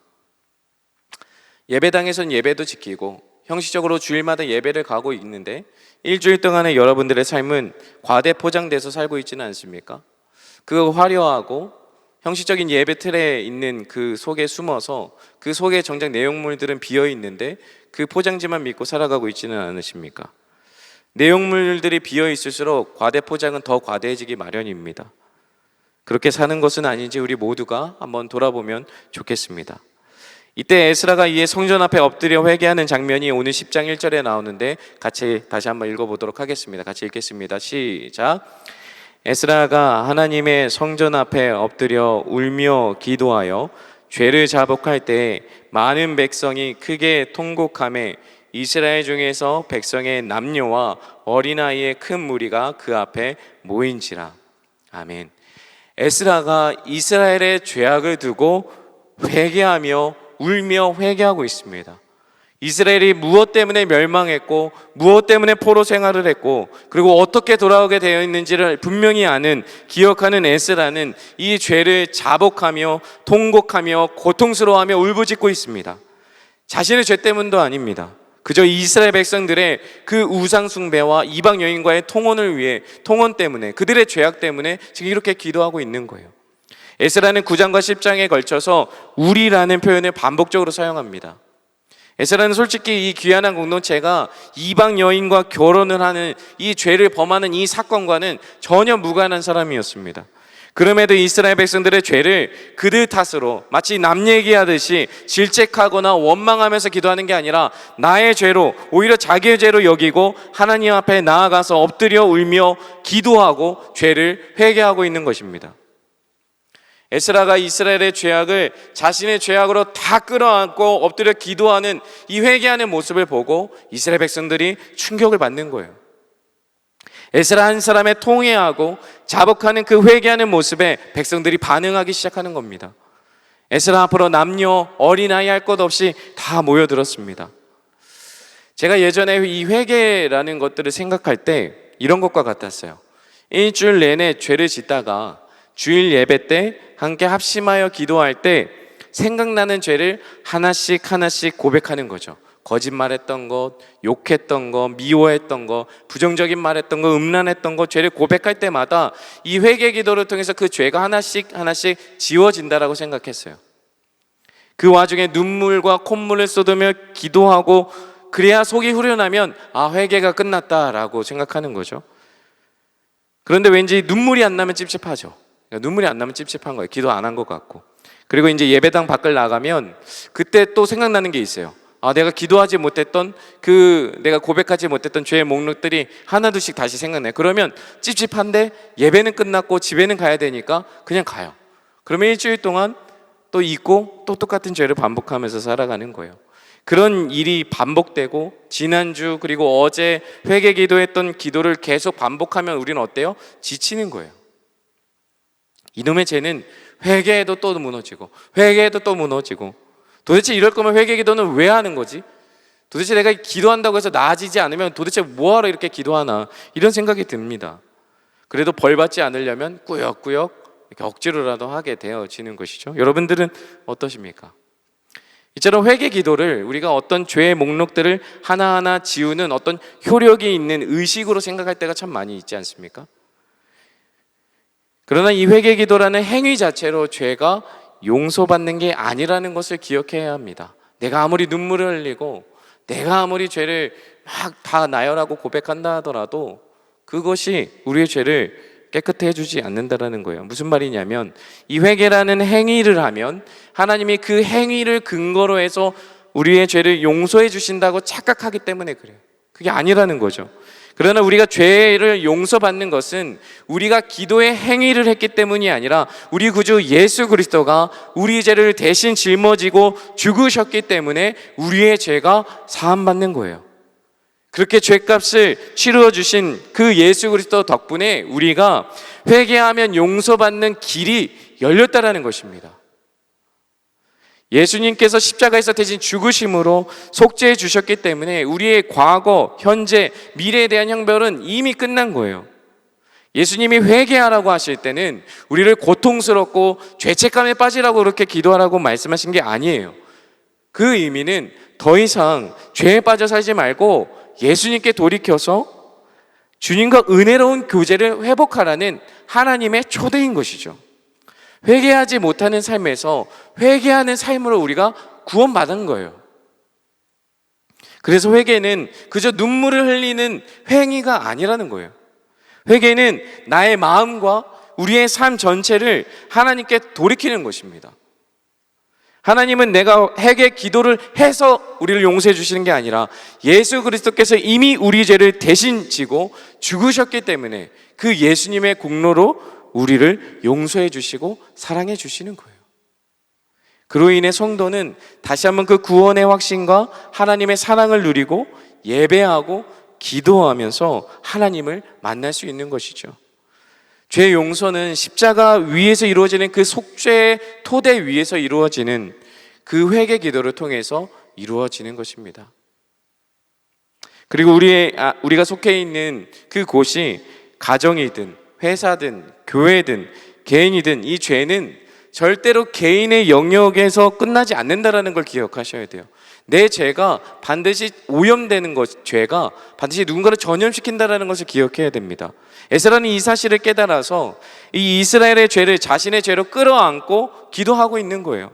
예배당에선 예배도 지키고 형식적으로 주일마다 예배를 가고 있는데 일주일 동안의 여러분들의 삶은 과대 포장돼서 살고 있지는 않습니까? 그 화려하고 형식적인 예배 틀에 있는 그 속에 숨어서 그 속에 정작 내용물들은 비어 있는데 그 포장지만 믿고 살아가고 있지는 않으십니까? 내용물들이 비어 있을수록 과대 포장은 더 과대해지기 마련입니다. 그렇게 사는 것은 아닌지 우리 모두가 한번 돌아보면 좋겠습니다. 이때 에스라가 이에 성전 앞에 엎드려 회개하는 장면이 오늘 10장 1절에 나오는데 같이 다시 한번 읽어보도록 하겠습니다. 같이 읽겠습니다. 시작. 에스라가 하나님의 성전 앞에 엎드려 울며 기도하여 죄를 자복할 때 많은 백성이 크게 통곡하며 이스라엘 중에서 백성의 남녀와 어린아이의 큰 무리가 그 앞에 모인지라. 아멘. 에스라가 이스라엘의 죄악을 두고 회개하며 울며 회개하고 있습니다. 이스라엘이 무엇 때문에 멸망했고 무엇 때문에 포로 생활을 했고 그리고 어떻게 돌아오게 되어 있는지를 분명히 아는 기억하는 에스라는 이 죄를 자복하며 통곡하며 고통스러워하며 울부짖고 있습니다. 자신의 죄 때문도 아닙니다. 그저 이스라엘 백성들의 그 우상 숭배와 이방 여인과의 통혼을 위해 통혼 때문에 그들의 죄악 때문에 지금 이렇게 기도하고 있는 거예요. 에스라는 9장과 10장에 걸쳐서 우리라는 표현을 반복적으로 사용합니다. 에스라는 솔직히 이 귀한한 공동체가 이방 여인과 결혼을 하는 이 죄를 범하는 이 사건과는 전혀 무관한 사람이었습니다. 그럼에도 이스라엘 백성들의 죄를 그들 탓으로 마치 남 얘기하듯이 질책하거나 원망하면서 기도하는 게 아니라 나의 죄로 오히려 자기의 죄로 여기고 하나님 앞에 나아가서 엎드려 울며 기도하고 죄를 회개하고 있는 것입니다. 에스라가 이스라엘의 죄악을 자신의 죄악으로 다 끌어안고 엎드려 기도하는 이 회개하는 모습을 보고 이스라엘 백성들이 충격을 받는 거예요. 에스라 한 사람의 통회하고 자복하는 그 회개하는 모습에 백성들이 반응하기 시작하는 겁니다. 에스라 앞으로 남녀 어린아이 할 것 없이 다 모여들었습니다. 제가 예전에 이 회개라는 것들을 생각할 때 이런 것과 같았어요. 일주일 내내 죄를 짓다가 주일 예배 때 함께 합심하여 기도할 때 생각나는 죄를 하나씩 하나씩 고백하는 거죠. 거짓말했던 것, 욕했던 것, 미워했던 것, 부정적인 말했던 것, 음란했던 것, 죄를 고백할 때마다 이 회개 기도를 통해서 그 죄가 하나씩 하나씩 지워진다라고 생각했어요. 그 와중에 눈물과 콧물을 쏟으며 기도하고 그래야 속이 후련하면 아, 회개가 끝났다라고 생각하는 거죠. 그런데 왠지 눈물이 안 나면 찝찝하죠. 눈물이 안 나면 찝찝한 거예요. 기도 안 한 것 같고. 그리고 이제 예배당 밖을 나가면 그때 또 생각나는 게 있어요. 아, 내가 기도하지 못했던 내가 고백하지 못했던 죄의 목록들이 하나둘씩 다시 생각나요. 그러면 찝찝한데 예배는 끝났고 집에는 가야 되니까 그냥 가요. 그러면 일주일 동안 또 잊고 또 똑같은 죄를 반복하면서 살아가는 거예요. 그런 일이 반복되고 지난주 그리고 어제 회개 기도했던 기도를 계속 반복하면 우리는 어때요? 지치는 거예요. 이놈의 죄는 회개해도 또 무너지고 회개해도 또 무너지고 도대체 이럴 거면 회개 기도는 왜 하는 거지? 도대체 내가 기도한다고 해서 나아지지 않으면 도대체 뭐하러 이렇게 기도하나 이런 생각이 듭니다. 그래도 벌 받지 않으려면 꾸역꾸역 이렇게 억지로라도 하게 되어지는 것이죠. 여러분들은 어떠십니까? 이처럼 회개 기도를 우리가 어떤 죄의 목록들을 하나하나 지우는 어떤 효력이 있는 의식으로 생각할 때가 참 많이 있지 않습니까? 그러나 이 회개 기도라는 행위 자체로 죄가 용서받는 게 아니라는 것을 기억해야 합니다. 내가 아무리 눈물을 흘리고 내가 아무리 죄를 막 다 나열하고 고백한다 하더라도 그것이 우리의 죄를 깨끗해 주지 않는다라는 거예요. 무슨 말이냐면 이 회개라는 행위를 하면 하나님이 그 행위를 근거로 해서 우리의 죄를 용서해 주신다고 착각하기 때문에 그래요. 그게 아니라는 거죠. 그러나 우리가 죄를 용서받는 것은 우리가 기도의 행위를 했기 때문이 아니라 우리 구주 예수 그리스도가 우리 죄를 대신 짊어지고 죽으셨기 때문에 우리의 죄가 사함받는 거예요. 그렇게 죄값을 치루어 주신 그 예수 그리스도 덕분에 우리가 회개하면 용서받는 길이 열렸다라는 것입니다. 예수님께서 십자가에서 대신 죽으심으로 속죄해 주셨기 때문에 우리의 과거, 현재, 미래에 대한 형벌은 이미 끝난 거예요. 예수님이 회개하라고 하실 때는 우리를 고통스럽고 죄책감에 빠지라고 그렇게 기도하라고 말씀하신 게 아니에요. 그 의미는 더 이상 죄에 빠져 살지 말고 예수님께 돌이켜서 주님과 은혜로운 교제를 회복하라는 하나님의 초대인 것이죠. 회개하지 못하는 삶에서 회개하는 삶으로 우리가 구원받은 거예요. 그래서 회개는 그저 눈물을 흘리는 행위가 아니라는 거예요. 회개는 나의 마음과 우리의 삶 전체를 하나님께 돌이키는 것입니다. 하나님은 내가 회개 기도를 해서 우리를 용서해 주시는 게 아니라 예수 그리스도께서 이미 우리 죄를 대신 지고 죽으셨기 때문에 그 예수님의 공로로 우리를 용서해 주시고 사랑해 주시는 거예요. 그로 인해 성도는 다시 한번 그 구원의 확신과 하나님의 사랑을 누리고 예배하고 기도하면서 하나님을 만날 수 있는 것이죠. 죄 용서는 십자가 위에서 이루어지는 그 속죄의 토대 위에서 이루어지는 그 회개 기도를 통해서 이루어지는 것입니다. 그리고 우리가 속해 있는 그 곳이 가정이든 회사든 교회든 개인이든 이 죄는 절대로 개인의 영역에서 끝나지 않는다라는 걸 기억하셔야 돼요. 내 죄가 반드시 오염되는 것, 죄가 반드시 누군가를 전염시킨다라는 것을 기억해야 됩니다. 에스라는 이 사실을 깨달아서 이 이스라엘의 죄를 자신의 죄로 끌어안고 기도하고 있는 거예요.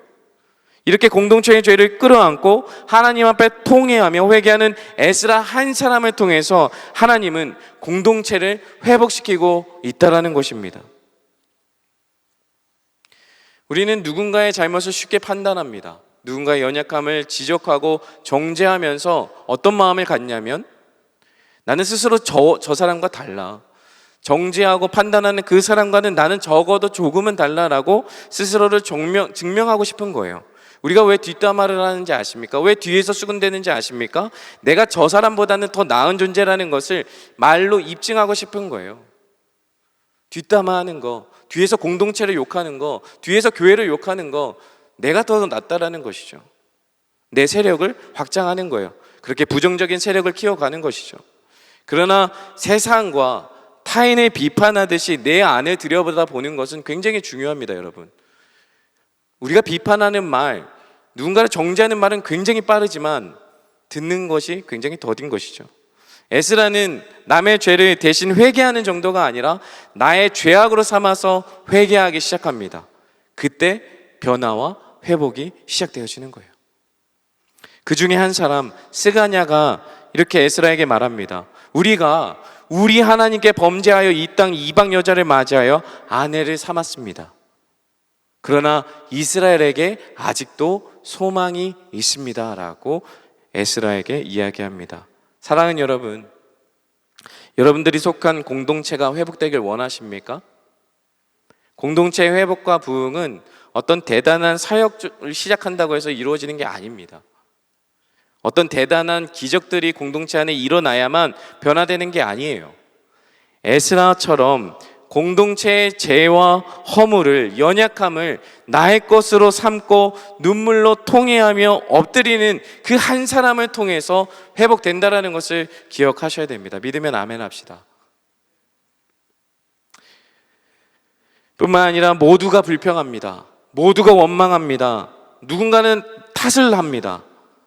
이렇게 공동체의 죄를 끌어안고 하나님 앞에 통회하며 회개하는 에스라 한 사람을 통해서 하나님은 공동체를 회복시키고 있다라는 것입니다. 우리는 누군가의 잘못을 쉽게 판단합니다. 누군가의 연약함을 지적하고 정죄하면서 어떤 마음을 갖냐면 나는 스스로 저 사람과 달라. 정죄하고 판단하는 그 사람과는 나는 적어도 조금은 달라라고 스스로를 증명하고 싶은 거예요. 우리가 왜 뒷담화를 하는지 아십니까? 왜 뒤에서 수군대는지 아십니까? 내가 저 사람보다는 더 나은 존재라는 것을 말로 입증하고 싶은 거예요. 뒷담화하는 거, 뒤에서 공동체를 욕하는 거, 뒤에서 교회를 욕하는 거, 내가 더 낫다라는 것이죠. 내 세력을 확장하는 거예요. 그렇게 부정적인 세력을 키워가는 것이죠. 그러나 세상과 타인을 비판하듯이 내 안을 들여다보는 것은 굉장히 중요합니다, 여러분. 우리가 비판하는 말, 누군가를 정죄하는 말은 굉장히 빠르지만 듣는 것이 굉장히 더딘 것이죠. 에스라는 남의 죄를 대신 회개하는 정도가 아니라 나의 죄악으로 삼아서 회개하기 시작합니다. 그때 변화와 회복이 시작되어지는 거예요. 그 중에 한 사람 스가냐가 이렇게 에스라에게 말합니다. 우리가 우리 하나님께 범죄하여 이 땅 이방 여자를 맞이하여 아내를 삼았습니다. 그러나 이스라엘에게 아직도 소망이 있습니다 라고 에스라에게 이야기합니다. 사랑하는 여러분, 여러분들이 속한 공동체가 회복되길 원하십니까? 공동체의 회복과 부흥은 어떤 대단한 사역을 시작한다고 해서 이루어지는 게 아닙니다. 어떤 대단한 기적들이 공동체 안에 일어나야만 변화되는 게 아니에요. 에스라처럼 공동체의 죄와 허물을, 연약함을 나의 것으로 삼고 눈물로 통회하며 엎드리는 그 한 사람을 통해서 회복된다라는 것을 기억하셔야 됩니다. 믿으면 아멘 합시다. 뿐만 아니라 모두가 불평합니다. 모두가 원망합니다. 누군가는 탓을 합니다.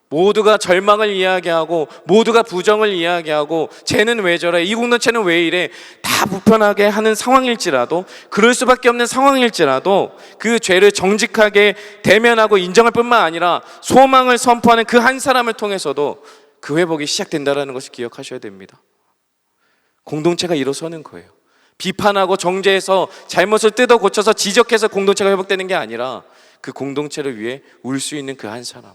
모두가 절망을 이야기하고 모두가 부정을 이야기하고 쟤는 왜 저래, 이 공동체는 왜 이래, 다 불편하게 하는 상황일지라도, 그럴 수밖에 없는 상황일지라도 그 죄를 정직하게 대면하고 인정할 뿐만 아니라 소망을 선포하는 그 한 사람을 통해서도 그 회복이 시작된다는 것을 기억하셔야 됩니다. 공동체가 일어서는 거예요. 비판하고 정죄해서 잘못을 뜯어 고쳐서 지적해서 공동체가 회복되는 게 아니라 그 공동체를 위해 울 수 있는 그 한 사람,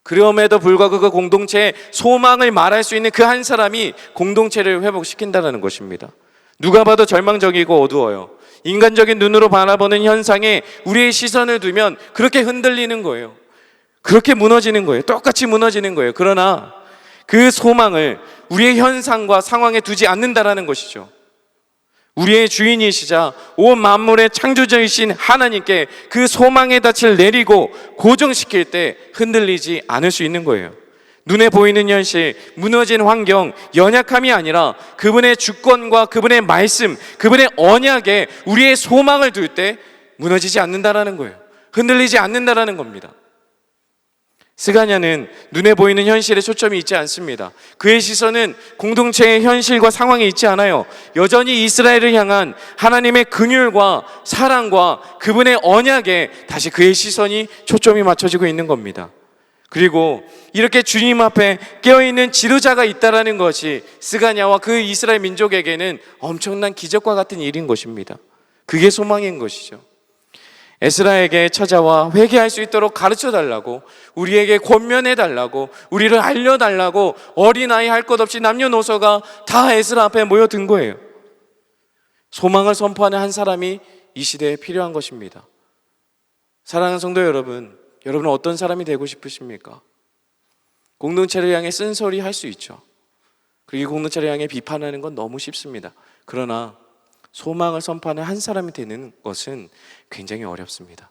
그럼에도 불구하고 그 공동체에 소망을 말할 수 있는 그 한 사람이 공동체를 회복시킨다는 것입니다. 누가 봐도 절망적이고 어두워요. 인간적인 눈으로 바라보는 현상에 우리의 시선을 두면 그렇게 흔들리는 거예요. 그렇게 무너지는 거예요. 똑같이 무너지는 거예요. 그러나 그 소망을 우리의 현상과 상황에 두지 않는다라는 것이죠. 우리의 주인이시자 온 만물의 창조자이신 하나님께 그 소망의 닻을 내리고 고정시킬 때 흔들리지 않을 수 있는 거예요. 눈에 보이는 현실, 무너진 환경, 연약함이 아니라 그분의 주권과 그분의 말씀, 그분의 언약에 우리의 소망을 둘 때 무너지지 않는다라는 거예요. 흔들리지 않는다라는 겁니다. 스가냐는 눈에 보이는 현실에 초점이 있지 않습니다. 그의 시선은 공동체의 현실과 상황에 있지 않아요. 여전히 이스라엘을 향한 하나님의 긍휼과 사랑과 그분의 언약에 다시 그의 시선이 초점이 맞춰지고 있는 겁니다. 그리고 이렇게 주님 앞에 깨어있는 지도자가 있다는 것이 스가냐와 그 이스라엘 민족에게는 엄청난 기적과 같은 일인 것입니다. 그게 소망인 것이죠. 에스라에게 찾아와 회개할 수 있도록 가르쳐달라고, 우리에게 권면해달라고, 우리를 알려달라고 어린아이 할 것 없이 남녀노소가 다 에스라 앞에 모여든 거예요. 소망을 선포하는 한 사람이 이 시대에 필요한 것입니다. 사랑하는 성도 여러분, 여러분은 어떤 사람이 되고 싶으십니까? 공동체를 향해 쓴소리 할 수 있죠. 그리고 공동체를 향해 비판하는 건 너무 쉽습니다. 그러나 소망을 선포하는 한 사람이 되는 것은 굉장히 어렵습니다.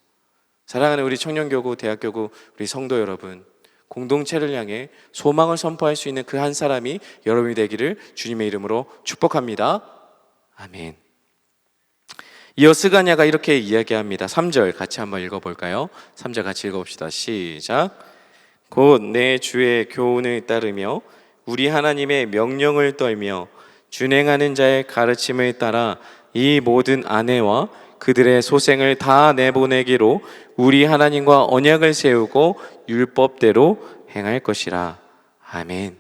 사랑하는 우리 청년교구, 대학교구, 우리 성도 여러분, 공동체를 향해 소망을 선포할 수 있는 그 한 사람이 여러분이 되기를 주님의 이름으로 축복합니다. 아멘. 이어 스가냐가 이렇게 이야기합니다. 3절 같이 한번 읽어볼까요? 3절 같이 읽어봅시다. 시작. 곧 내 주의 교훈을 따르며 우리 하나님의 명령을 떨며 준행하는 자의 가르침을 따라 이 모든 아내와 그들의 소생을 다 내보내기로 우리 하나님과 언약을 세우고 율법대로 행할 것이라. 아멘.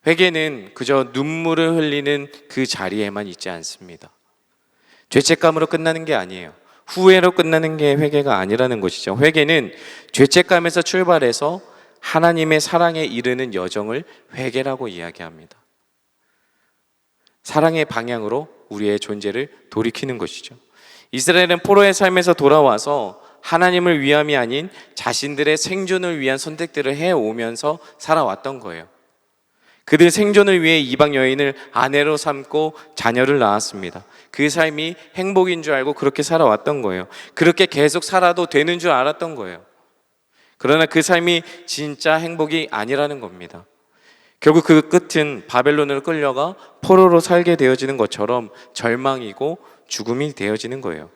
회개는 그저 눈물을 흘리는 그 자리에만 있지 않습니다. 죄책감으로 끝나는 게 아니에요. 후회로 끝나는 게 회개가 아니라는 것이죠. 회개는 죄책감에서 출발해서 하나님의 사랑에 이르는 여정을 회개라고 이야기합니다. 사랑의 방향으로 우리의 존재를 돌이키는 것이죠. 이스라엘은 포로의 삶에서 돌아와서 하나님을 위함이 아닌 자신들의 생존을 위한 선택들을 해오면서 살아왔던 거예요. 그들 생존을 위해 이방 여인을 아내로 삼고 자녀를 낳았습니다. 그 삶이 행복인 줄 알고 그렇게 살아왔던 거예요. 그렇게 계속 살아도 되는 줄 알았던 거예요. 그러나 그 삶이 진짜 행복이 아니라는 겁니다. 결국 그 끝은 바벨론으로 끌려가 포로로 살게 되어지는 것처럼 절망이고 죽음이 되어지는 거예요.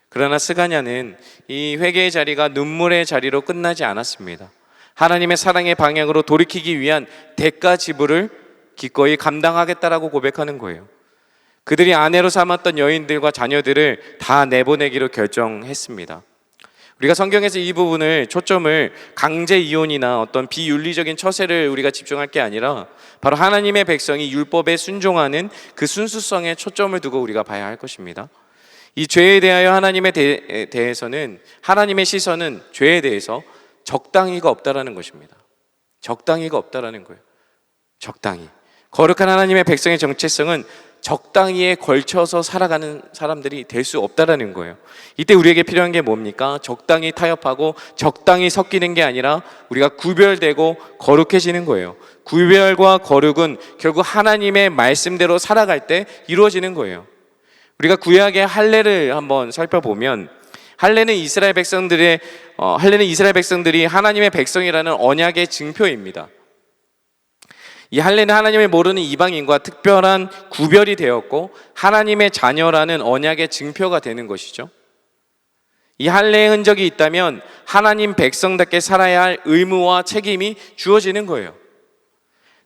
그러나 스가냐는 이 회개의 자리가 눈물의 자리로 끝나지 않았습니다. 하나님의 사랑의 방향으로 돌이키기 위한 대가 지불을 기꺼이 감당하겠다라고 고백하는 거예요. 그들이 아내로 삼았던 여인들과 자녀들을 다 내보내기로 결정했습니다. 우리가 성경에서 이 부분을 초점을 강제 이혼이나 어떤 비윤리적인 처세를 우리가 집중할 게 아니라 바로 하나님의 백성이 율법에 순종하는 그 순수성에 초점을 두고 우리가 봐야 할 것입니다. 이 죄에 대하여 하나님에 대해서는 하나님의 시선은 죄에 대해서 적당히가 없다라는 것입니다. 적당히가 없다라는 거예요. 적당히. 거룩한 하나님의 백성의 정체성은 적당히에 걸쳐서 살아가는 사람들이 될 수 없다라는 거예요. 이때 우리에게 필요한 게 뭡니까? 적당히 타협하고 적당히 섞이는 게 아니라 우리가 구별되고 거룩해지는 거예요. 구별과 거룩은 결국 하나님의 말씀대로 살아갈 때 이루어지는 거예요. 우리가 구약의 할례를 한번 살펴보면 할례는 이스라엘 백성들이 하나님의 백성이라는 언약의 증표입니다. 이 할례는 하나님을 모르는 이방인과 특별한 구별이 되었고 하나님의 자녀라는 언약의 증표가 되는 것이죠. 이 할례의 흔적이 있다면 하나님 백성답게 살아야 할 의무와 책임이 주어지는 거예요.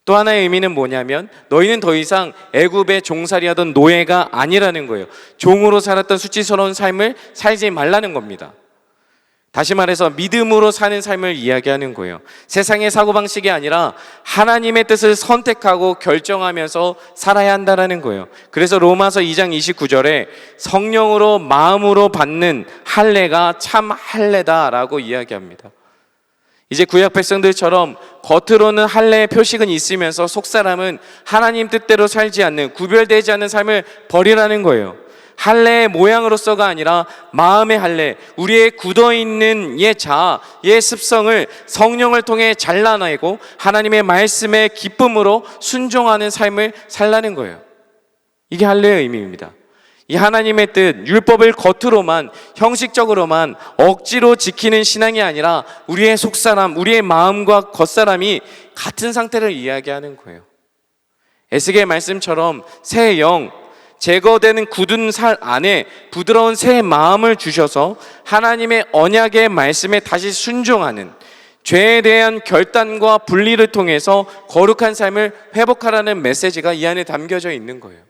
또 하나의 의미는 뭐냐면 너희는 더 이상 애굽의 종살이하던 노예가 아니라는 거예요. 종으로 살았던 수치스러운 삶을 살지 말라는 겁니다. 다시 말해서 믿음으로 사는 삶을 이야기하는 거예요. 세상의 사고방식이 아니라 하나님의 뜻을 선택하고 결정하면서 살아야 한다는 거예요. 그래서 로마서 2장 29절에 성령으로 마음으로 받는 할례가 참 할례다라고 이야기합니다. 이제 구약 백성들처럼 겉으로는 할례의 표식은 있으면서 속사람은 하나님 뜻대로 살지 않는, 구별되지 않는 삶을 버리라는 거예요. 할례의 모양으로서가 아니라 마음의 할례, 우리의 굳어있는 옛 자아, 옛 습성을 성령을 통해 잘라내고 하나님의 말씀의 기쁨으로 순종하는 삶을 살라는 거예요. 이게 할례의 의미입니다. 이 하나님의 뜻, 율법을 겉으로만, 형식적으로만 억지로 지키는 신앙이 아니라 우리의 속사람, 우리의 마음과 겉사람이 같은 상태를 이야기하는 거예요. 에스겔 말씀처럼 새 영, 제거되는 굳은 살 안에 부드러운 새 마음을 주셔서 하나님의 언약의 말씀에 다시 순종하는, 죄에 대한 결단과 분리를 통해서 거룩한 삶을 회복하라는 메시지가 이 안에 담겨져 있는 거예요.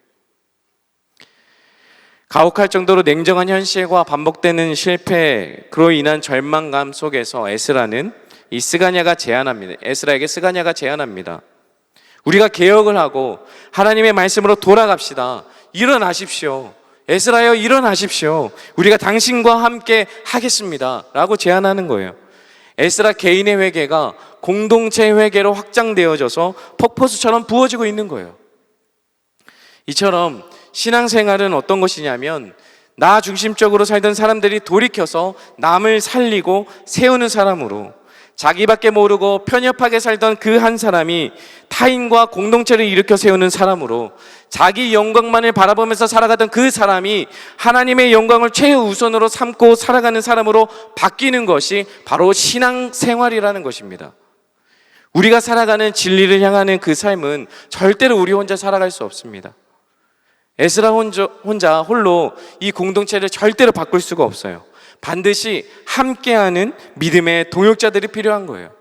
가혹할 정도로 냉정한 현실과 반복되는 실패, 그로 인한 절망감 속에서 에스라는 이 스가냐가 제안합니다. 에스라에게 스가냐가 제안합니다. 우리가 개혁을 하고 하나님의 말씀으로 돌아갑시다. 일어나십시오. 에스라여, 일어나십시오. 우리가 당신과 함께 하겠습니다 라고 제안하는 거예요. 에스라 개인의 회개가 공동체 회개로 확장되어져서 폭포수처럼 부어지고 있는 거예요. 이처럼 신앙생활은 어떤 것이냐면 나 중심적으로 살던 사람들이 돌이켜서 남을 살리고 세우는 사람으로, 자기밖에 모르고 편협하게 살던 그 한 사람이 타인과 공동체를 일으켜 세우는 사람으로, 자기 영광만을 바라보면서 살아가던 그 사람이 하나님의 영광을 최우선으로 삼고 살아가는 사람으로 바뀌는 것이 바로 신앙생활이라는 것입니다. 우리가 살아가는 진리를 향하는 그 삶은 절대로 우리 혼자 살아갈 수 없습니다. 에스라 혼자 홀로 이 공동체를 절대로 바꿀 수가 없어요. 반드시 함께하는 믿음의 동역자들이 필요한 거예요.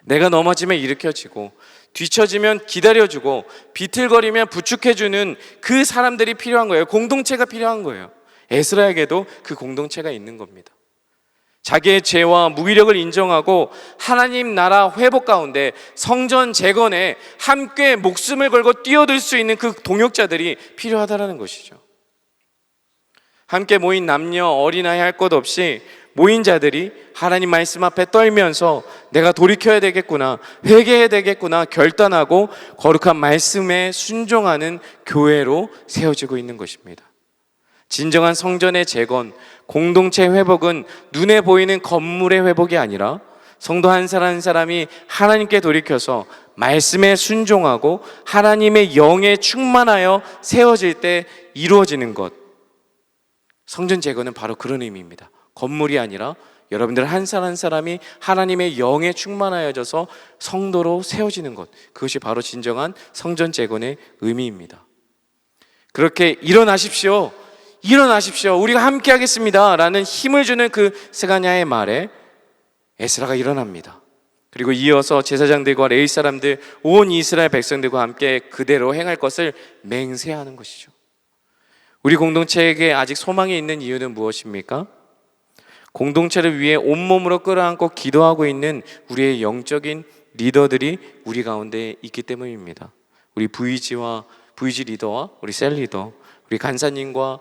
내가 넘어지면 일으켜지고, 뒤처지면 기다려주고, 비틀거리면 부축해주는 그 사람들이 필요한 거예요. 공동체가 필요한 거예요. 에스라에게도 그 공동체가 있는 겁니다. 자기의 죄와 무기력을 인정하고 하나님 나라 회복 가운데 성전 재건에 함께 목숨을 걸고 뛰어들 수 있는 그 동역자들이 필요하다는 것이죠. 함께 모인 남녀 어린아이 할 것 없이 모인 자들이 하나님 말씀 앞에 떨면서 내가 돌이켜야 되겠구나, 회개해야 되겠구나 결단하고 거룩한 말씀에 순종하는 교회로 세워지고 있는 것입니다. 진정한 성전의 재건, 공동체 회복은 눈에 보이는 건물의 회복이 아니라 성도 한 사람 한 사람이 하나님께 돌이켜서 말씀에 순종하고 하나님의 영에 충만하여 세워질 때 이루어지는 것. 성전 재건은 바로 그런 의미입니다. 건물이 아니라 여러분들 한 사람 한 사람이 하나님의 영에 충만하여져서 성도로 세워지는 것. 그것이 바로 진정한 성전 재건의 의미입니다. 그렇게 일어나십시오. 일어나십시오. 우리가 함께 하겠습니다 라는 힘을 주는 그 스가냐의 말에 에스라가 일어납니다. 그리고 이어서 제사장들과 레위 사람들, 온 이스라엘 백성들과 함께 그대로 행할 것을 맹세하는 것이죠. 우리 공동체에게 아직 소망이 있는 이유는 무엇입니까? 공동체를 위해 온몸으로 끌어안고 기도하고 있는 우리의 영적인 리더들이 우리 가운데 있기 때문입니다. 우리 VG 리더와 우리 셀 리더, 우리 간사님과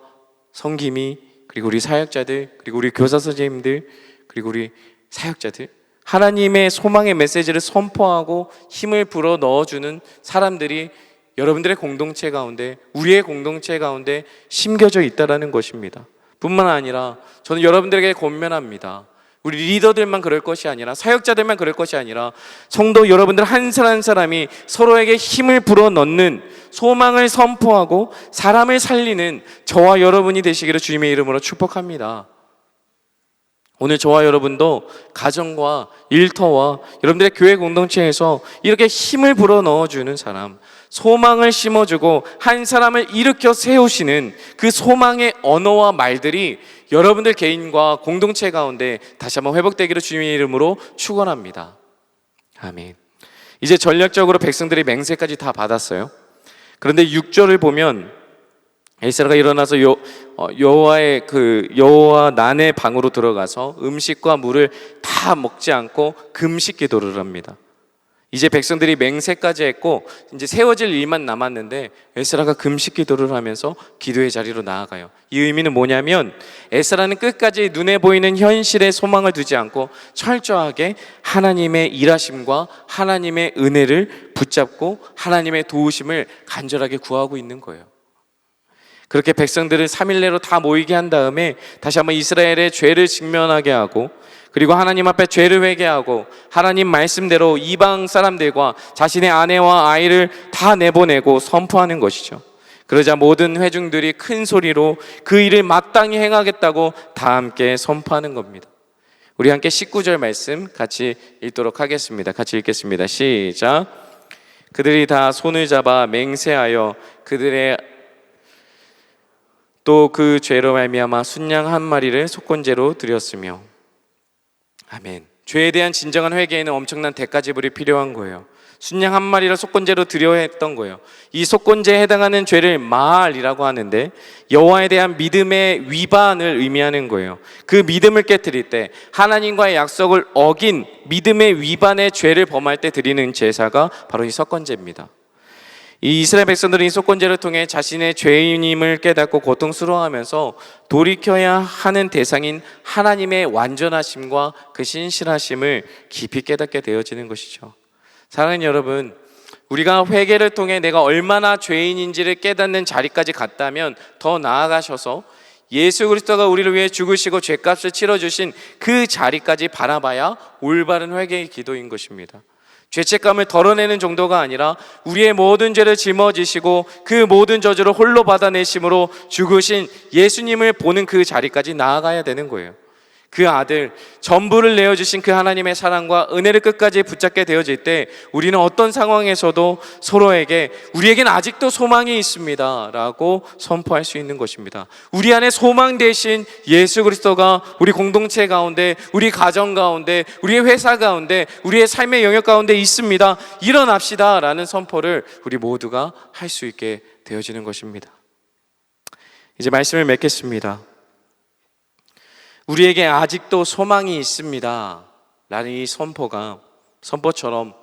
성김이, 그리고 우리 사역자들, 그리고 우리 교사 선생님들, 그리고 우리 사역자들, 하나님의 소망의 메시지를 선포하고 힘을 불어 넣어주는 사람들이 여러분들의 공동체 가운데, 우리의 공동체 가운데 심겨져 있다는 것입니다. 뿐만 아니라 저는 여러분들에게 권면합니다. 우리 리더들만 그럴 것이 아니라, 사역자들만 그럴 것이 아니라 성도 여러분들 한 사람 한 사람이 서로에게 힘을 불어넣는, 소망을 선포하고 사람을 살리는 저와 여러분이 되시기를 주님의 이름으로 축복합니다. 오늘 저와 여러분도 가정과 일터와 여러분들의 교회 공동체에서 이렇게 힘을 불어넣어주는 사람, 소망을 심어주고 한 사람을 일으켜 세우시는 그 소망의 언어와 말들이 여러분들 개인과 공동체 가운데 다시 한번 회복되기를 주님의 이름으로 축원합니다. 아멘. 이제 전략적으로 백성들이 맹세까지 다 받았어요. 그런데 6절을 보면 에스라가 일어나서 여호와 난의 방으로 들어가서 음식과 물을 다 먹지 않고 금식 기도를 합니다. 이제 백성들이 맹세까지 했고 이제 세워질 일만 남았는데 에스라가 금식 기도를 하면서 기도의 자리로 나아가요. 이 의미는 뭐냐면 에스라는 끝까지 눈에 보이는 현실에 소망을 두지 않고 철저하게 하나님의 일하심과 하나님의 은혜를 붙잡고 하나님의 도우심을 간절하게 구하고 있는 거예요. 그렇게 백성들을 3일 내로 다 모이게 한 다음에 다시 한번 이스라엘의 죄를 직면하게 하고, 그리고 하나님 앞에 죄를 회개하고 하나님 말씀대로 이방 사람들과 자신의 아내와 아이를 다 내보내고 선포하는 것이죠. 그러자 모든 회중들이 큰 소리로 그 일을 마땅히 행하겠다고 다 함께 선포하는 겁니다. 우리 함께 19절 말씀 같이 읽도록 하겠습니다. 같이 읽겠습니다. 시작. 그들이 다 손을 잡아 맹세하여 그들의 또 그 죄로 말미암아 순양 한 마리를 속건제로 드렸으며. 아멘. 죄에 대한 진정한 회개에는 엄청난 대가 지불이 필요한 거예요. 순양 한 마리를 속건제로 드려야 했던 거예요. 이 속건제에 해당하는 죄를 마알이라고 하는데 여호와에 대한 믿음의 위반을 의미하는 거예요. 그 믿음을 깨뜨릴 때 하나님과의 약속을 어긴 믿음의 위반의 죄를 범할 때 드리는 제사가 바로 이 속건제입니다. 이 이스라엘 백성들은 이 속건제를 통해 자신의 죄인임을 깨닫고 고통스러워하면서 돌이켜야 하는 대상인 하나님의 완전하심과 그 신실하심을 깊이 깨닫게 되어지는 것이죠. 사랑하는 여러분, 우리가 회개를 통해 내가 얼마나 죄인인지를 깨닫는 자리까지 갔다면 더 나아가셔서 예수 그리스도가 우리를 위해 죽으시고 죄값을 치러주신 그 자리까지 바라봐야 올바른 회개의 기도인 것입니다. 죄책감을 덜어내는 정도가 아니라 우리의 모든 죄를 짊어지시고 그 모든 저주를 홀로 받아내심으로 죽으신 예수님을 보는 그 자리까지 나아가야 되는 거예요. 그 아들, 전부를 내어주신 그 하나님의 사랑과 은혜를 끝까지 붙잡게 되어질 때 우리는 어떤 상황에서도 서로에게 우리에겐 아직도 소망이 있습니다 라고 선포할 수 있는 것입니다. 우리 안에 소망 대신 예수 그리스도가 우리 공동체 가운데, 우리 가정 가운데, 우리의 회사 가운데, 우리의 삶의 영역 가운데 있습니다. 일어납시다 라는 선포를 우리 모두가 할 수 있게 되어지는 것입니다. 이제 말씀을 맺겠습니다. 우리에게 아직도 소망이 있습니다 라는 이 선포처럼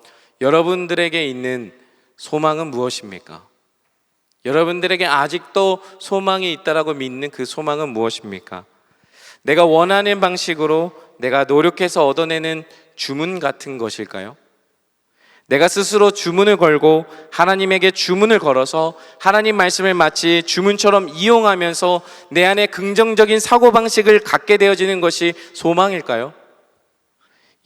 여러분들에게 있는 소망은 무엇입니까? 여러분들에게 아직도 소망이 있다라고 믿는 그 소망은 무엇입니까? 내가 원하는 방식으로 내가 노력해서 얻어내는 주문 같은 것일까요? 내가 스스로 주문을 걸고 하나님에게 주문을 걸어서 하나님 말씀을 마치 주문처럼 이용하면서 내 안에 긍정적인 사고방식을 갖게 되어지는 것이 소망일까요?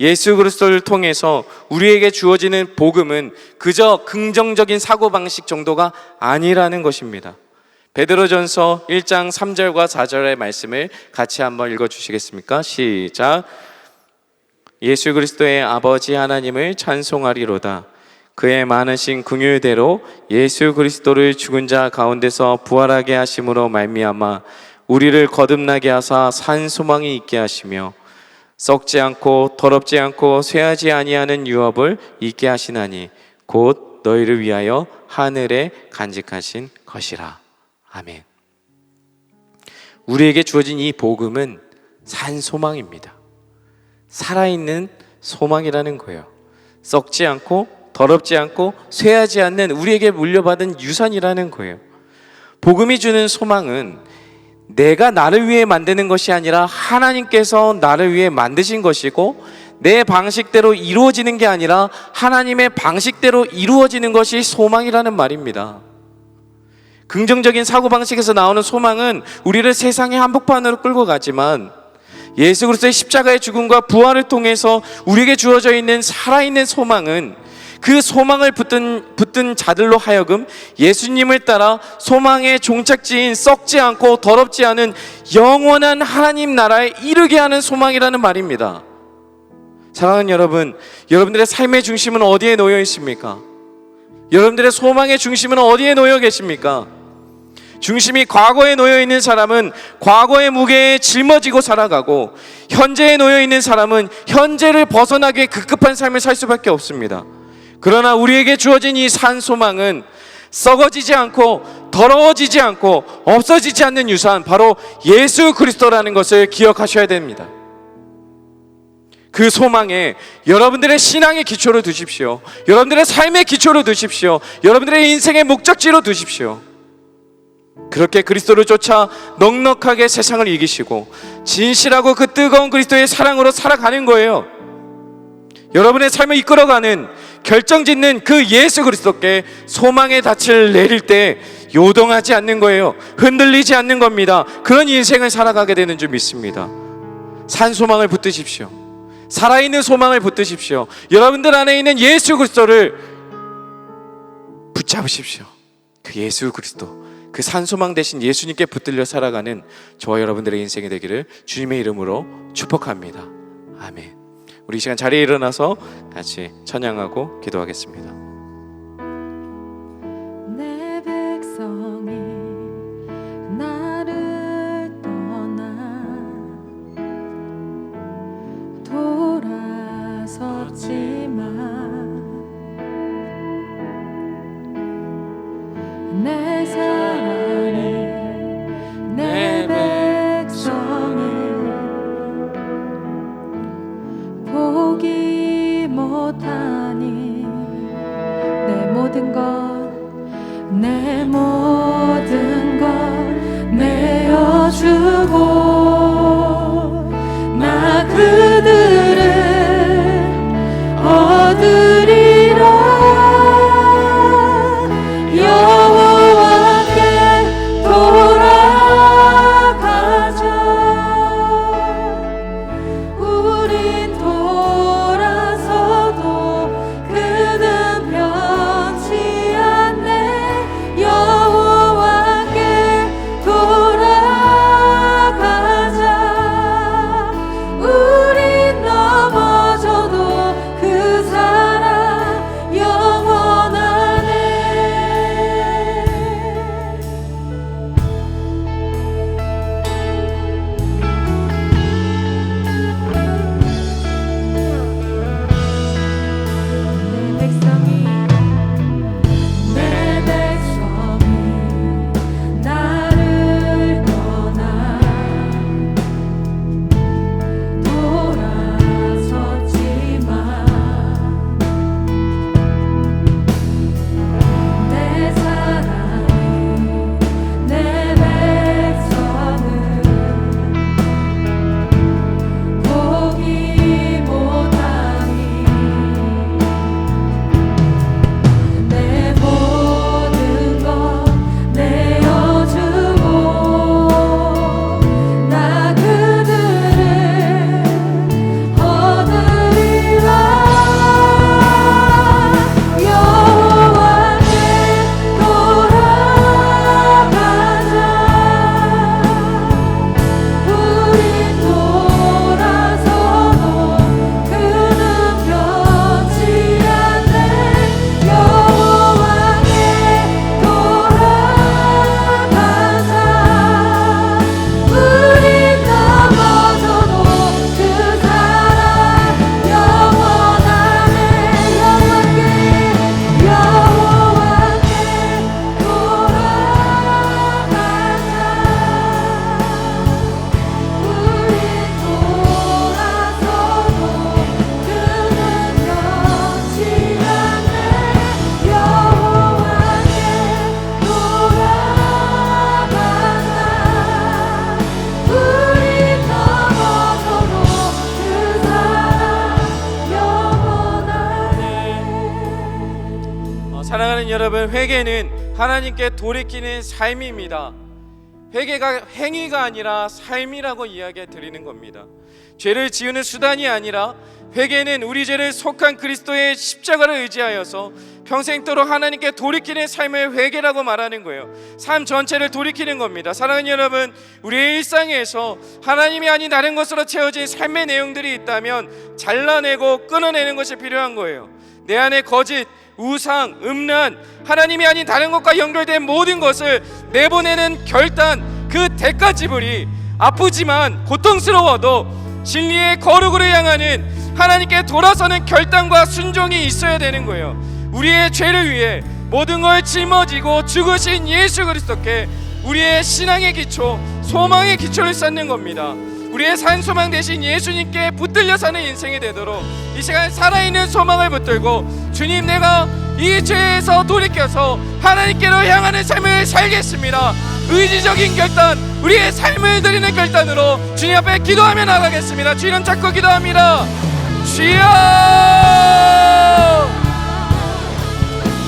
예수 그리스도를 통해서 우리에게 주어지는 복음은 그저 긍정적인 사고방식 정도가 아니라는 것입니다. 베드로전서 1장 3절과 4절의 말씀을 같이 한번 읽어주시겠습니까? 시작. 예수 그리스도의 아버지 하나님을 찬송하리로다. 그의 많으신 긍휼대로 예수 그리스도를 죽은 자 가운데서 부활하게 하심으로 말미암아 우리를 거듭나게 하사 산 소망이 있게 하시며 썩지 않고 더럽지 않고 쇠하지 아니하는 유업을 있게 하시나니 곧 너희를 위하여 하늘에 간직하신 것이라. 아멘. 우리에게 주어진 이 복음은 산 소망입니다. 살아있는 소망이라는 거예요. 썩지 않고 더럽지 않고 쇠하지 않는 우리에게 물려받은 유산이라는 거예요. 복음이 주는 소망은 내가 나를 위해 만드는 것이 아니라 하나님께서 나를 위해 만드신 것이고 내 방식대로 이루어지는 게 아니라 하나님의 방식대로 이루어지는 것이 소망이라는 말입니다. 긍정적인 사고방식에서 나오는 소망은 우리를 세상의 한복판으로 끌고 가지만 예수 그리스도의 십자가의 죽음과 부활을 통해서 우리에게 주어져 있는 살아있는 소망은 그 소망을 붙든 자들로 하여금 예수님을 따라 소망의 종착지인 썩지 않고 더럽지 않은 영원한 하나님 나라에 이르게 하는 소망이라는 말입니다. 사랑하는 여러분, 여러분들의 삶의 중심은 어디에 놓여 있습니까? 여러분들의 소망의 중심은 어디에 놓여 계십니까? 중심이 과거에 놓여 있는 사람은 과거의 무게에 짊어지고 살아가고 현재에 놓여 있는 사람은 현재를 벗어나기 위해 급급한 삶을 살 수밖에 없습니다. 그러나 우리에게 주어진 이 산 소망은 썩어지지 않고 더러워지지 않고 없어지지 않는 유산, 바로 예수 그리스도라는 것을 기억하셔야 됩니다. 그 소망에 여러분들의 신앙의 기초로 두십시오. 여러분들의 삶의 기초로 두십시오. 여러분들의 인생의 목적지로 두십시오. 그렇게 그리스도를 쫓아 넉넉하게 세상을 이기시고 진실하고 그 뜨거운 그리스도의 사랑으로 살아가는 거예요. 여러분의 삶을 이끌어가는 결정짓는 그 예수 그리스도께 소망의 닻을 내릴 때 요동하지 않는 거예요. 흔들리지 않는 겁니다. 그런 인생을 살아가게 되는 줄 믿습니다. 산 소망을 붙드십시오. 살아있는 소망을 붙드십시오. 여러분들 안에 있는 예수 그리스도를 붙잡으십시오. 그 예수 그리스도, 그 산소망 대신 예수님께 붙들려 살아가는 저와 여러분들의 인생이 되기를 주님의 이름으로 축복합니다. 아멘. 우리 이 시간 자리에 일어나서 같이 찬양하고 기도하겠습니다. 내 백성이 나를 떠나 돌아가고 주고 나 그들을 얻으리라. 여호와께 돌아가자. 우린 돌아서도 그는 변치 않네. 여호와께 돌아가자. 우린 넘어져도 그 사랑 영원하네. 내 백성이 나를 떠나 돌아섰지만 내 사랑이 내 백성을 포기 못하니 내 모든 것 내어주고 나 그들을 얻으리라. 여호와께 돌아가자. 우린 돌아서도 그는 변치 않네. 여호와께 돌아가자. 우린 넘어져도 그 사랑 영원하네. 여호와께 돌아가자. 우린 돌아서도 그는 변치 않네. 여호와께 돌아가자. 우린 넘어져도 그 사랑 영원하네. 사랑하는 여러분, 회개는 하나님께 돌이키는 삶입니다. 회개가 행위가 아니라 삶이라고 이야기 드리는 겁니다. 죄를 지우는 수단이 아니라 회개는 우리 죄를 속한 그리스도의 십자가를 의지하여서 평생도록 하나님께 돌이키는 삶을 회개라고 말하는 거예요. 삶 전체를 돌이키는 겁니다. 사랑하는 여러분, 우리의 일상에서 하나님이 아닌 다른 것으로 채워진 삶의 내용들이 있다면 잘라내고 끊어내는 것이 필요한 거예요. 내 안에 거짓, 우상, 음란, 하나님이 아닌 다른 것과 연결된 모든 것을 내보내는 결단, 그 대가 지불이 아프지만 고통스러워도 진리의 거룩으로 향하는 하나님께 돌아서는 결단과 순종이 있어야 되는 거예요. 우리의 죄를 위해 모든 걸 짊어지고 죽으신 예수 그리스도께 우리의 신앙의 기초, 소망의 기초를 쌓는 겁니다. 우리의 산소망 대신 예수님께 붙들려 사는 인생이 되도록 이 시간 살아있는 소망을 붙들고, 주님, 내가 이 죄에서 돌이켜서 하나님께로 향하는 삶을 살겠습니다. 의지적인 결단, 우리의 삶을 드리는 결단으로 주님 앞에 기도하며 나가겠습니다. 주님 잡고 기도합니다. 주여,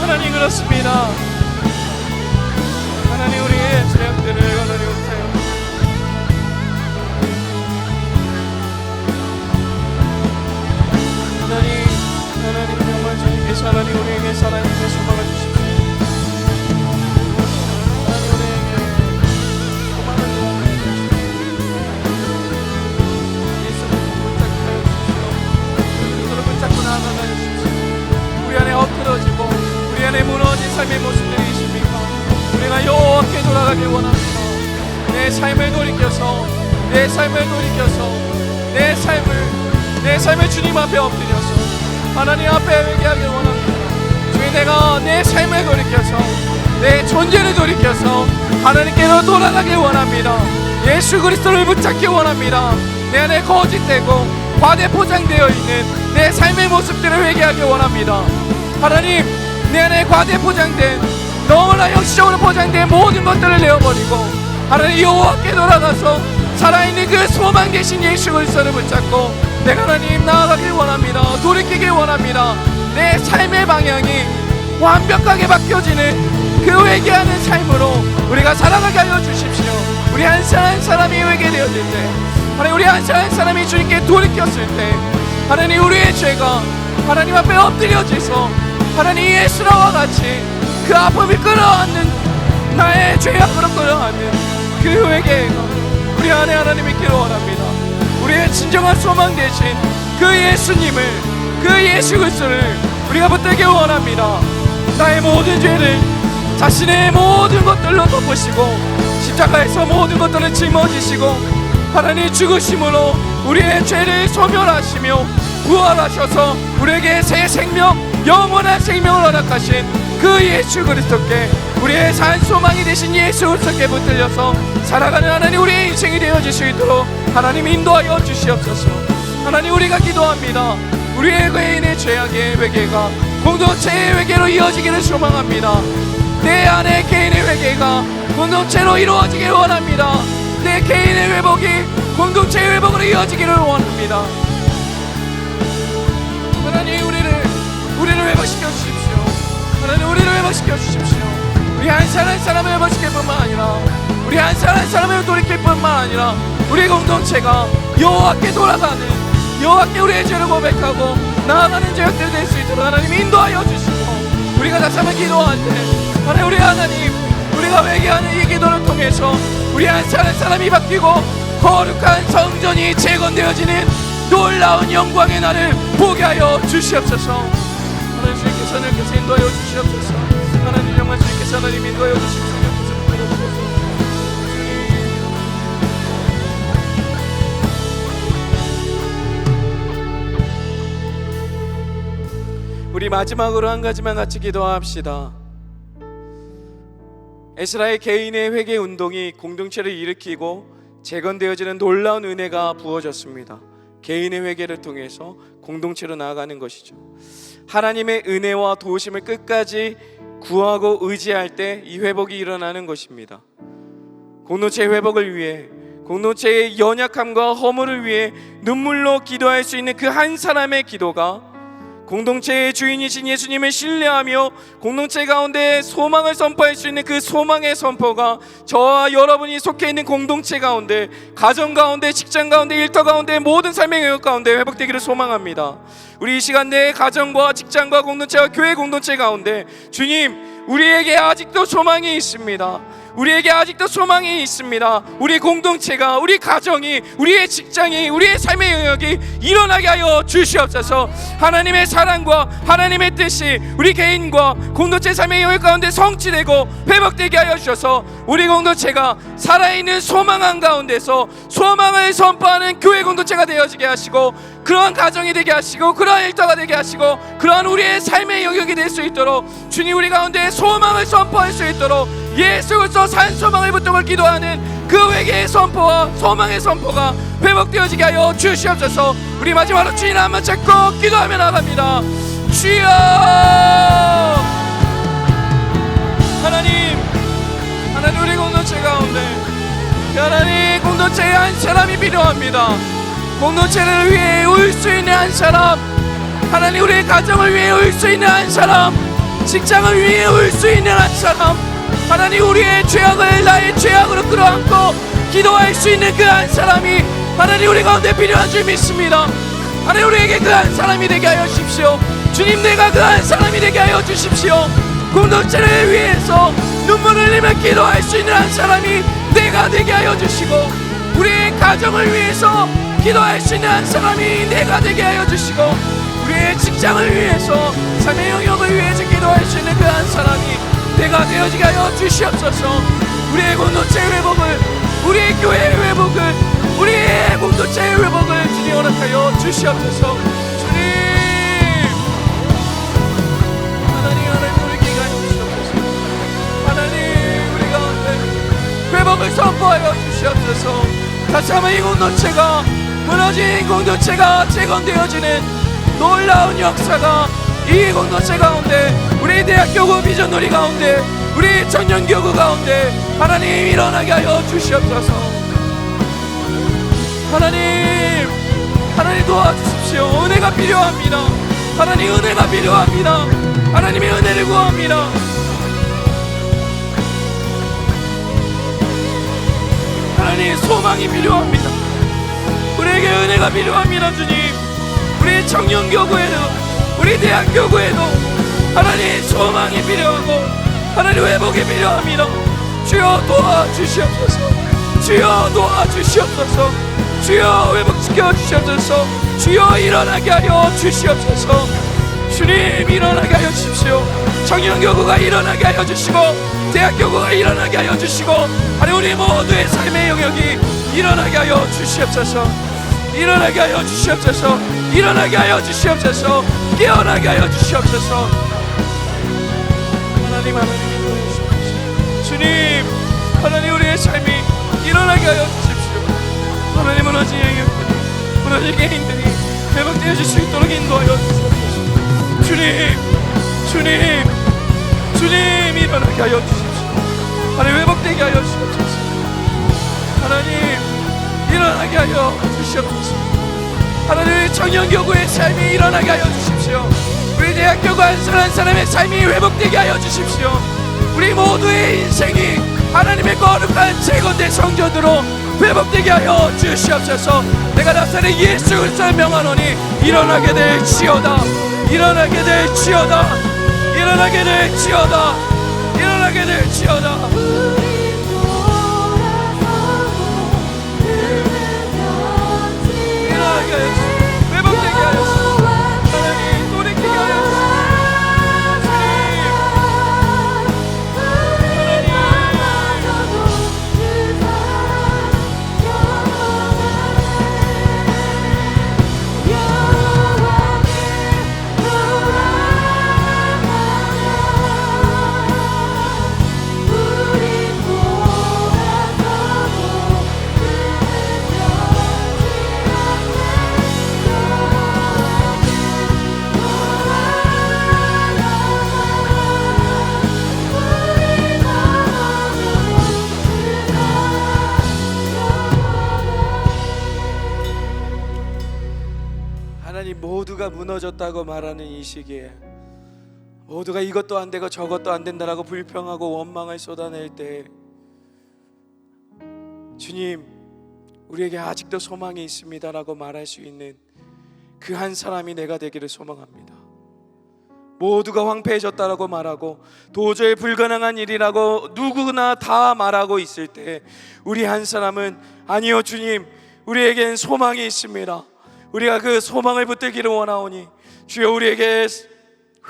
하나님, 그렇습니다. 하나님, 우리의 죄악들을 하나님 없어요. 하나님 정말 주님께서 하나님 우리에게 하나님의 소망을 주십시오. 하나님 우리에게 소망을 주십시오. 예수를 붙잡게 주십시오. 예수를 붙잡고 나아가게 주십시오. 우리 안에 엎드러지고 우리 안에 무너진 삶의 모습들이 있습니까? 우리가 여호와께 돌아가길 원합니다. 내 삶을 돌이켜서 내 삶을 주님 앞에 엎드려서 하나님 앞에 회개하길 원합니다. 주님, 내가 내 삶을 돌이켜서 내 존재를 돌이켜서 하나님께로 돌아가길 원합니다. 예수 그리스도를 붙잡기 원합니다. 내 안에 거짓되고 과대 포장되어 있는 내 삶의 모습들을 회개하길 원합니다. 하나님, 내 안에 과대 포장된, 너무나 형식적으로 포장된 모든 것들을 내어버리고 하나님 여호와께 돌아가서 살아있는 그 소망 되신 예수 그리스도를 붙잡고 내가 하나님 나아가길 원합니다. 돌이키길 원합니다. 내 삶의 방향이 완벽하게 바뀌어지는 그 회개하는 삶으로 우리가 살아가게 하여 주십시오. 우리 한 사람 한 사람이 회개되어질 때, 하나님 우리 한 사람 한 사람이 주님께 돌이켰을 때, 하나님 우리의 죄가 하나님 앞에 엎드려져서 하나님 예수라와 같이 그 아픔을 끌어안는, 나의 죄악으로 끌어안는 그 회개가 우리 안에 하나님 있기를 원합니다. 우리의 진정한 소망 되신 그 예수님을, 그 예수 그리스도를 우리가 붙들기 원합니다. 나의 모든 죄를 자신의 모든 것들로 덮으시고 십자가에서 모든 것들을 짊어지시고 하나님 죽으심으로 우리의 죄를 소멸하시며 부활하셔서 우리에게 새 생명, 영원한 생명을 허락하신 그 예수 그리스도께, 우리의 산 소망이 되신 예수 그리스도께 붙들려서 살아가는 하나님 우리의 인생이 되어질 수 있도록 하나님 인도하여 주시옵소서. 하나님 우리가 기도합니다. 우리의 개인의 죄악의 회개가 공동체의 회개로 이어지기를 소망합니다. 내 안에 개인의 회개가 공동체로 이루어지기를 원합니다. 내 개인의 회복이 공동체의 회복으로 이어지기를 원합니다. 하나님 우리를 회복시켜 주십시오. 하나님 우리를 회복시켜 주십시오. 우리 한 사람 한 사람을 회복시킬 뿐만 아니라, 우리 한 사람 한 사람을 돌이킬 뿐만 아니라 우리 공동체가 여호와께 돌아가는, 여호와께 우리의 죄를 고백하고 나아가는 죄악들 될 수 있도록 하나님 인도하여 주시고, 우리가 다시 한번 기도할 때 하나님 우리 하나님, 우리가 회개하는 이 기도를 통해서 우리 한 사람 한 사람이 바뀌고 거룩한 성전이 재건되어지는 놀라운 영광의 날을 보게 하여 주시옵소서. 하나님 주님께서 하나님께서 인도하여 주시옵소서. 하나님 영광 주님께서 하나님 인도하여 주시옵소서. 우리 마지막으로 한 가지만 같이 기도합시다. 에스라의 개인의 회개 운동이 공동체를 일으키고 재건되어지는 놀라운 은혜가 부어졌습니다. 개인의 회개를 통해서 공동체로 나아가는 것이죠. 하나님의 은혜와 도우심을 끝까지 구하고 의지할 때 이 회복이 일어나는 것입니다. 공동체 회복을 위해, 공동체의 연약함과 허물을 위해 눈물로 기도할 수 있는 그 한 사람의 기도가 공동체의 주인이신 예수님을 신뢰하며 공동체 가운데 소망을 선포할 수 있는 그 소망의 선포가 저와 여러분이 속해 있는 공동체 가운데, 가정 가운데, 직장 가운데, 일터 가운데, 모든 삶의 영역 가운데 회복되기를 소망합니다. 우리 이 시간 내 가정과 직장과 공동체와 교회 공동체 가운데 주님, 우리에게 아직도 소망이 있습니다. 우리에게 아직도 소망이 있습니다. 우리 공동체가, 우리 가정이, 우리의 직장이, 우리의 삶의 영역이 일어나게 하여 주시옵소서. 하나님의 사랑과 하나님의 뜻이 우리 개인과 공동체 삶의 영역 가운데 성취되고 회복되게 하여 주셔서 우리 공동체가 살아있는 소망한 가운데서 소망을 선포하는 교회 공동체가 되어지게 하시고, 그러한 가정이 되게 하시고, 그러한 일터가 되게 하시고, 그러한 우리의 삶의 영역이 될 수 있도록 주님, 우리 가운데 소망을 선포할 수 있도록 예수 그리스도 산 소망을 붙들고 기도하는 그 회개의 선포와 소망의 선포가 회복되어지게 하여 주시옵소서. 우리 마지막으로 주님 한번 찾고 기도하며 나갑니다. 주여, 하나님 우리 공동체 가운데 하나님 공동체에 한 사람이 필요합니다. 공동체를 위해 울 수 있는 한 사람, 하나님 우리의 가정을 위해 울 수 있는 한 사람, 직장을 위해 울 수 있는 한 사람, 하나님 우리의 죄악을 나의 죄악으로 끌어안고 기도할 수 있는 그 한 사람이 하나님 우리 가운데 필요한 줄 믿습니다. 하나님 우리에게 그 한 사람이 되게 하여 주십시오. 주님, 내가 그 한 사람이 되게 하여 주십시오. 공동체를 위해서 눈물을 흘리며 기도할 수 있는 한 사람이 내가 되게 하여 주시고, 우리의 가정을 위해서 기도할 수 있는 한 사람이 내가 되게 하여 주시고, 우리의 직장을 위해서, 삶의 영역을 위해서 기도할 수 있는 그 한 사람이 내가 되어지게 하여 주시옵소서. 우리의 공동체의 회복을, 우리의 교회의 회복을, 우리의 공동체의 회복을 주님 허락하여 주시옵소서. 주님, 하나님 우리 기가 주시옵소서. 하나님 우리 가운데 회복을 선포하여 주시옵소서. 다시 한번 이 공동체가, 무너진 공동체가 재건되어지는 놀라운 역사가 이 공동체 가운데, 우리 대학교구 비전놀이 가운데, 우리 청년교구 가운데 하나님 일어나게 하여 주시옵소서. 하나님 도와주십시오. 은혜가 필요합니다. 하나님 은혜가 필요합니다. 하나님의 은혜를 구합니다. 하나님 소망이 필요합니다. 우리에게 은혜가 필요합니다. 주님, 우리 청년교구에도 우리 대학교구에도 하나님 소망이 필요하고 하나님 회복이 필요합니다. 주여 도와주시옵소서. 주여 도와주시옵소서. 주여 회복시켜 주시옵소서. 주여 일어나게 하여 주시옵소서. 주님 일어나게 하여 주십시오. 청년교구가 일어나게 하여 주시고 대학교구가 일어나게 하여 주시고 하나님 우리 모두의 삶의 영역이 일어나게 하여 주시옵소서. 일어나게 하여 주시옵소서. 일어나게 하여 주시옵소서. 깨어나게 하여 주시옵소서. 하나님 도와주십시오. 주님 하나님 우리의 삶이 일어나게 하여 주십시오. 하나님 무너진 영역들이 무너진 개인들이 회복되어질 수 있도록 인도하여 주십시오. 주님 일어나게 하여 주십시오. 하나님 회복되게 하여 주옵소서. 하나님 일어나게 하여 주시옵소서. 하나님 청년교구의 삶이 일어나게 하여 주십시오. 우리 대학교구 한 사람 한 사람의 삶이 회복되게 하여 주십시오. 우리 모두의 인생이 하나님의 거룩한 재건된 성전으로 회복되게 하여 주시옵소서. 내가 나사렛 예수 그리스도의 명하노니 일어나게 될지어다. 일어나게 될지어다. 일어나게 될지어다. 일어나게 될지어다. 일어나게 하여 주시옵소서. 회복되게 하여 주시옵소서. 하나님 돌이키게 하여 모두가 무너졌다고 말하는 이 시기에 모두가 이것도 안 되고 저것도 안 된다라고 불평하고 원망을 쏟아낼 때 주님 우리에게 아직도 소망이 있습니다라고 말할 수 있는 그 한 사람이 내가 되기를 소망합니다. 모두가 황폐해졌다라고 말하고 도저히 불가능한 일이라고 누구나 다 말하고 있을 때 우리 한 사람은 아니요 주님 우리에겐 소망이 있습니다. 우리가 그 소망을 붙들기를 원하오니 주여 우리에게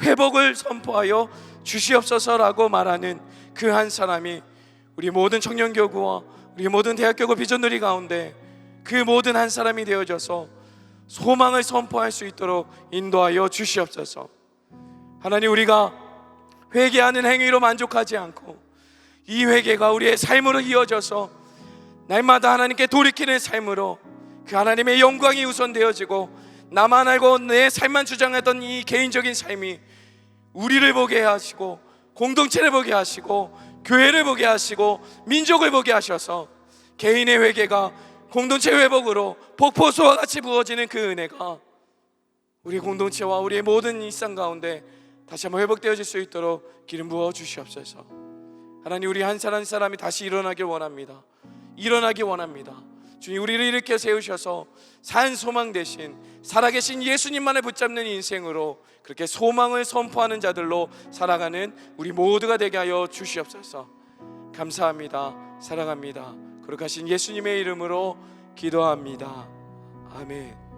회복을 선포하여 주시옵소서라고 말하는 그 한 사람이 우리 모든 청년교구와 우리 모든 대학교구 비전누리 가운데 그 모든 한 사람이 되어져서 소망을 선포할 수 있도록 인도하여 주시옵소서. 하나님 우리가 회개하는 행위로 만족하지 않고 이 회개가 우리의 삶으로 이어져서 날마다 하나님께 돌이키는 삶으로 그 하나님의 영광이 우선되어지고 나만 알고 내 삶만 주장했던 이 개인적인 삶이 우리를 보게 하시고 공동체를 보게 하시고 교회를 보게 하시고 민족을 보게 하셔서 개인의 회개가 공동체 회복으로 폭포수와 같이 부어지는 그 은혜가 우리 공동체와 우리의 모든 일상 가운데 다시 한번 회복되어질 수 있도록 기름 부어 주시옵소서. 하나님 우리 한 사람 한 사람이 다시 일어나길 원합니다. 일어나기 원합니다. 주님 우리를 일으켜 세우셔서 산 소망 대신 살아계신 예수님만을 붙잡는 인생으로 그렇게 소망을 선포하는 자들로 살아가는 우리 모두가 되게 하여 주시옵소서. 감사합니다. 사랑합니다. 거룩하신 예수님의 이름으로 기도합니다. 아멘.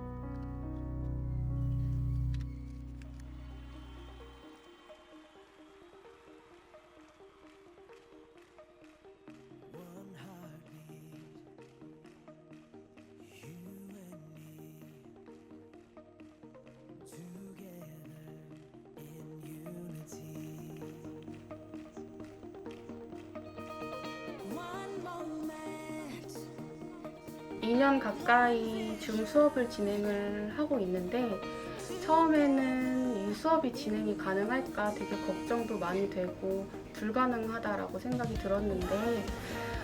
(2년) 가까이 줌 수업을 진행을 하고 있는데 처음에는 이 수업이 진행이 가능할까 되게 걱정도 많이 되고 불가능하다라고 생각이 들었는데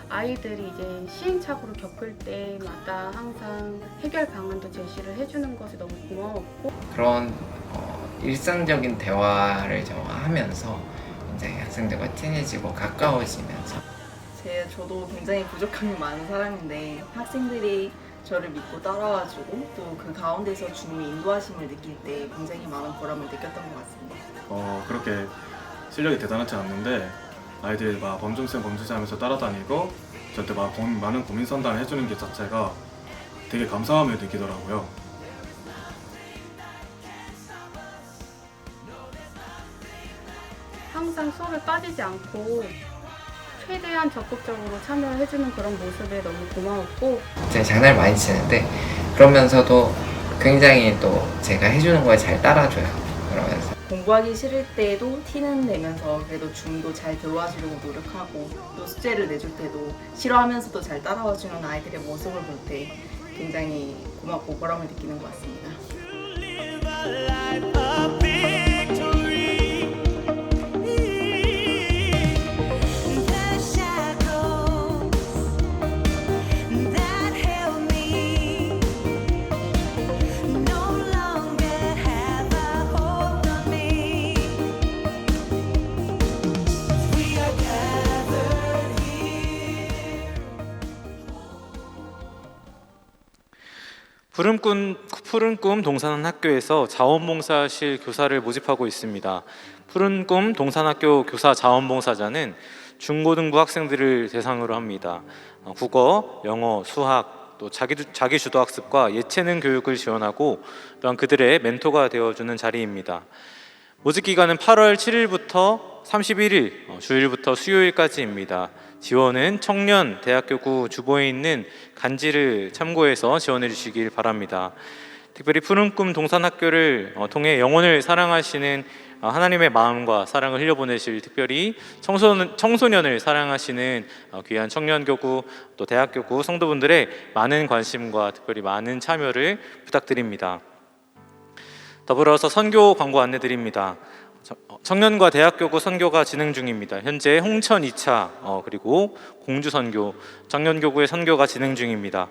아이들이 이제 시행착오를 겪을 때마다 항상 해결 방안도 제시를 해주는 것이 너무 고마웠고 그런 일상적인 대화를 하면서 굉장히 학생들과 친해지고 가까워지면서 저도 굉장히 부족함이 많은 사람인데 학생들이 저를 믿고 따라와주고 또 그 가운데서 주님의 인도하심을 느낄 때 굉장히 많은 보람을 느꼈던 것 같습니다. 그렇게 실력이 대단하지 않는데 아이들이 막 범중생 범죄자하면서 따라다니고 저한테 막 많은 고민 상담을 해주는 게 자체가 되게 감사함을 느끼더라고요. 항상 수업에 빠지지 않고 최대한 적극적으로 참여를 해주는 그런 모습에 너무 고마웠고 제가 장난을 많이 치는데 그러면서도 굉장히 또 제가 해주는 거에 잘 따라줘요. 그러면서 공부하기 싫을 때도 티는 내면서 그래도 주님도 잘 들어와 주려고 노력하고 또 숙제를 내줄 때도 싫어하면서도 잘 따라와 주는 아이들의 모습을 볼 때 굉장히 고맙고 보람을 느끼는 것 같습니다. 푸른 꿈 동산학교에서 자원봉사실 교사를 모집하고 있습니다. 푸른 꿈 동산학교 교사 자원봉사자는 중고등부 학생들을 대상으로 합니다. 국어, 영어, 수학, 또 자기주도학습과 예체능 교육을 지원하고 또한 그들의 멘토가 되어주는 자리입니다. 모집 기간은 8월 7일부터 31일, 주일부터 수요일까지입니다. 지원은 청년 대학교구 주보에 있는 간지를 참고해서 지원해 주시길 바랍니다. 특별히 푸른 꿈 동산학교를 통해 영혼을 사랑하시는 하나님의 마음과 사랑을 흘려보내실 특별히 청소년을 사랑하시는 귀한 청년교구 또 대학교구 성도분들의 많은 관심과 특별히 많은 참여를 부탁드립니다. 더불어서 선교 광고 안내드립니다. 청년과 대학교구 선교가 진행 중입니다. 현재 홍천 2차 그리고 공주 선교, 청년교구의 선교가 진행 중입니다.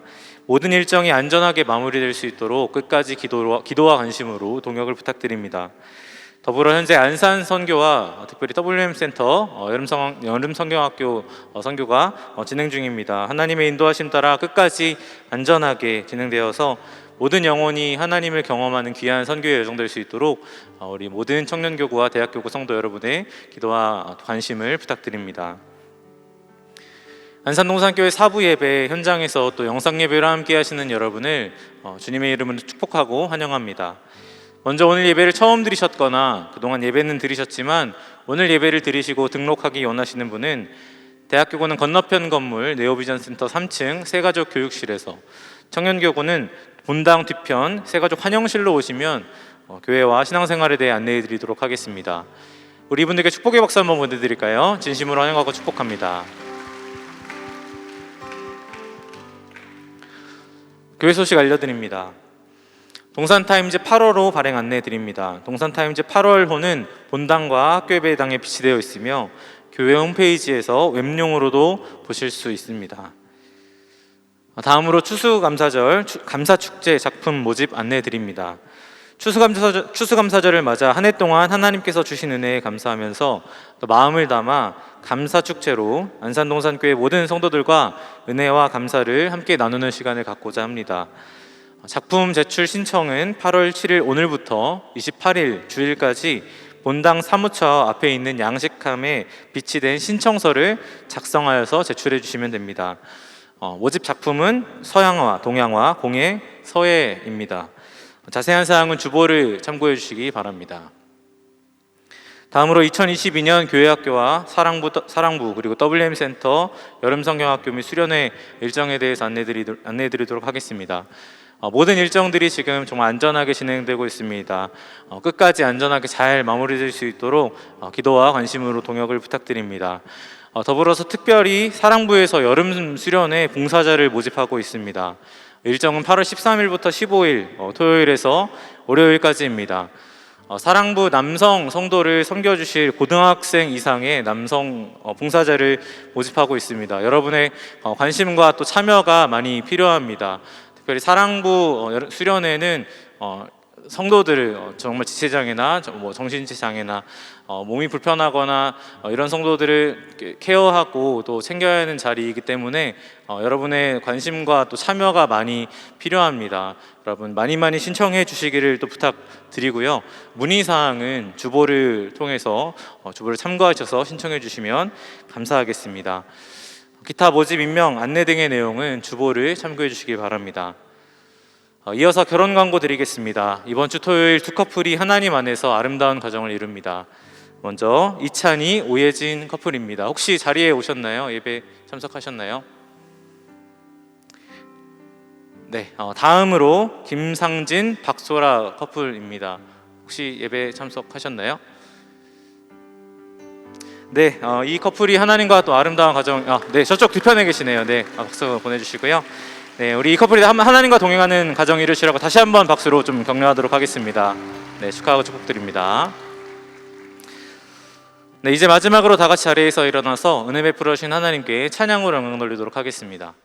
모든 일정이 안전하게 마무리될 수 있도록 끝까지 기도와 관심으로 동역을 부탁드립니다. 더불어 현재 안산 선교와 특별히 WM센터 여름 성경학교 선교가 진행 중입니다. 하나님의 인도하심 따라 끝까지 안전하게 진행되어서 모든 영혼이 하나님을 경험하는 귀한 선교에 여정될 수 있도록 우리 모든 청년교구와 대학교구 성도 여러분의 기도와 관심을 부탁드립니다. 안산동산교회 사부 예배 현장에서 또 영상 예배를 함께 하시는 여러분을 주님의 이름으로 축복하고 환영합니다. 먼저 오늘 예배를 처음 들으셨거나 그동안 예배는 들으셨지만 오늘 예배를 들으시고 등록하기 원하시는 분은 대학교구는 건너편 건물 네오비전센터 3층 새가족 교육실에서, 청년교구는 본당 뒤편 새가족 환영실로 오시면 교회와 신앙생활에 대해 안내해 드리도록 하겠습니다. 우리 이분들께 축복의 박수 한번 보내드릴까요? 진심으로 환영하고 축복합니다. 교회 소식 알려드립니다. 동산타임즈 8월호 발행 안내해드립니다. 동산타임즈 8월호는 본당과 학교 예배당에 비치되어 있으며 교회 홈페이지에서 웹용으로도 보실 수 있습니다. 다음으로 추수감사절 감사축제 작품 모집 안내해드립니다. 추수감사절을 맞아 한 해 동안 하나님께서 주신 은혜에 감사하면서 또 마음을 담아 감사축제로 안산동산교회 모든 성도들과 은혜와 감사를 함께 나누는 시간을 갖고자 합니다. 작품 제출 신청은 8월 7일 오늘부터 28일 주일까지 본당 사무처 앞에 있는 양식함에 비치된 신청서를 작성하여서 제출해 주시면 됩니다. 모집 작품은 서양화, 동양화, 공예, 서예입니다. 자세한 사항은 주보를 참고해 주시기 바랍니다. 다음으로 2022년 교회학교와 사랑부 그리고 WM센터 여름성경학교 및 수련회 일정에 대해서 안내드리도록 하겠습니다. 모든 일정들이 지금 정말 안전하게 진행되고 있습니다. 끝까지 안전하게 잘 마무리될 수 있도록 기도와 관심으로 동역을 부탁드립니다. 더불어서 특별히 사랑부에서 여름 수련회 봉사자를 모집하고 있습니다. 일정은 8월 13일부터 15일 토요일에서 월요일까지입니다. 사랑부 남성 성도를 섬겨주실 고등학생 이상의 남성 봉사자를 모집하고 있습니다. 여러분의 관심과 또 참여가 많이 필요합니다. 특별히 사랑부 수련회는 성도들을 정말 지체장애나 정신지장애나 몸이 불편하거나 이런 성도들을 케어하고 또 챙겨야 하는 자리이기 때문에 여러분의 관심과 또 참여가 많이 필요합니다. 여러분 많이 신청해 주시기를 또 부탁드리고요. 문의사항은 주보를 통해서 주보를 참고하셔서 신청해 주시면 감사하겠습니다. 기타 모집 임명 안내 등의 내용은 주보를 참고해 주시기 바랍니다. 이어서 결혼 광고 드리겠습니다. 이번 주 토요일 두 커플이 하나님 안에서 아름다운 가정을 이룹니다. 먼저 이찬희, 오예진 커플입니다. 혹시 자리에 오셨나요? 예배 참석하셨나요? 네, 다음으로 김상진, 박소라 커플입니다. 혹시 예배 참석하셨나요? 네, 이 커플이 하나님과 또 아름다운 가정, 네, 저쪽 뒤편에 계시네요. 네, 박수 보내주시고요. 네, 우리 이 커플이 하나님과 동행하는 가정 이루시라고 다시 한번 박수로 좀 격려하도록 하겠습니다. 네, 축하하고 축복드립니다. 네, 이제 마지막으로 다 같이 자리에서 일어나서 은혜 베풀어 주신 하나님께 찬양으로 영광 돌리도록 하겠습니다.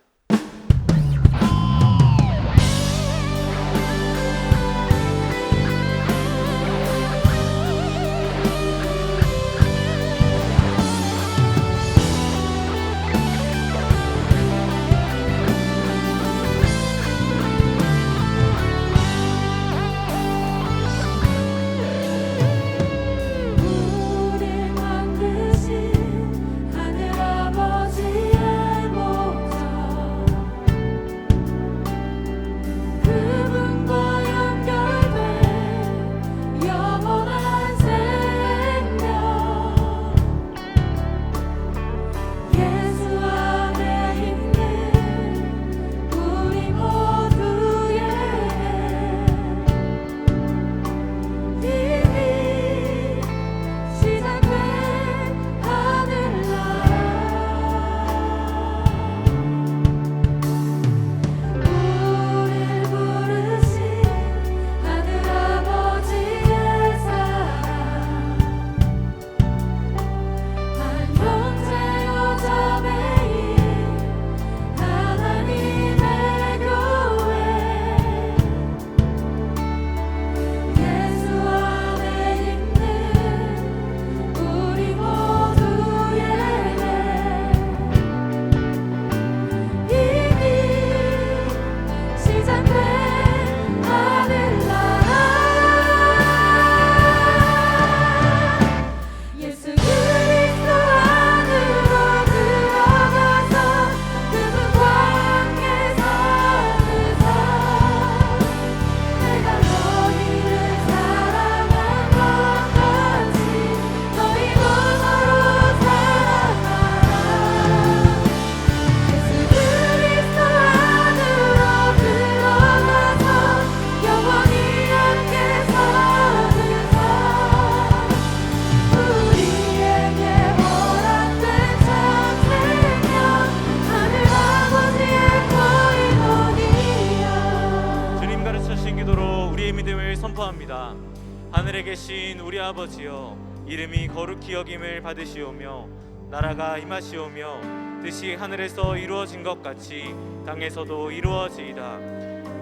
하늘에 계신 우리 아버지여, 이름이 거룩히 여김을 받으시오며 나라가 임하시오며 뜻이 하늘에서 이루어진 것 같이 땅에서도 이루어지이다.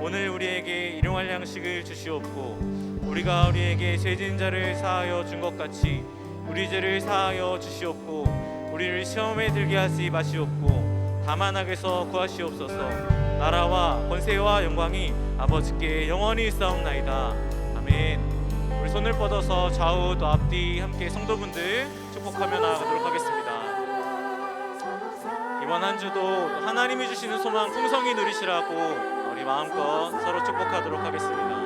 오늘 우리에게 일용할 양식을 주시옵고 우리가 우리에게 죄진 자를 사하여 준 것 같이 우리 죄를 사하여 주시옵고 우리를 시험에 들게 하지 마시옵고 다만 악에서 구하시옵소서. 나라와 권세와 영광이 아버지께 영원히 있사옵나이다. 아멘. 우리 손을 뻗어서 좌우 또 앞뒤 함께 성도분들 축복하며 나아가도록 하겠습니다. 이번 한 주도 하나님이 주시는 소망 풍성히 누리시라고 우리 마음껏 서로 축복하도록 하겠습니다.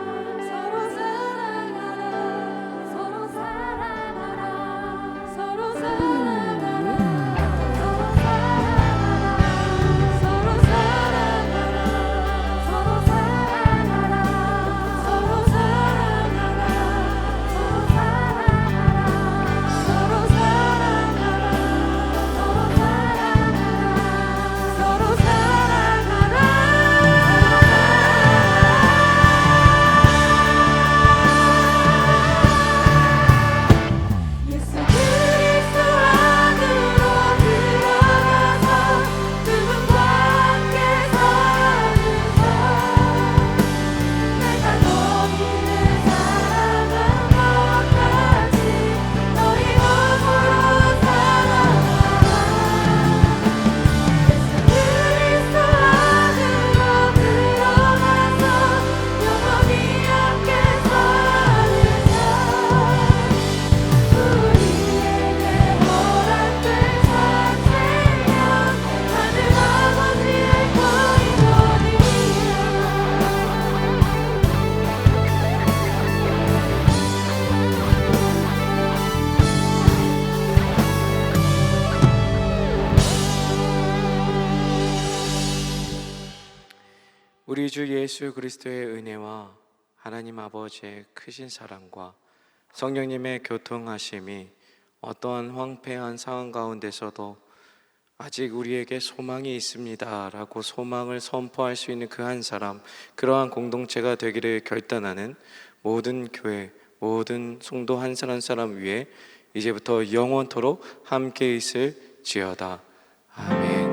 우리 주 예수 그리스도의 은혜와 하나님 아버지의 크신 사랑과 성령님의 교통하심이 어떠한 황폐한 상황 가운데서도 아직 우리에게 소망이 있습니다 라고 소망을 선포할 수 있는 그 한 사람, 그러한 공동체가 되기를 결단하는 모든 교회, 모든 성도 한 사람 한 사람 위에 이제부터 영원토록 함께 있을지어다. 아멘.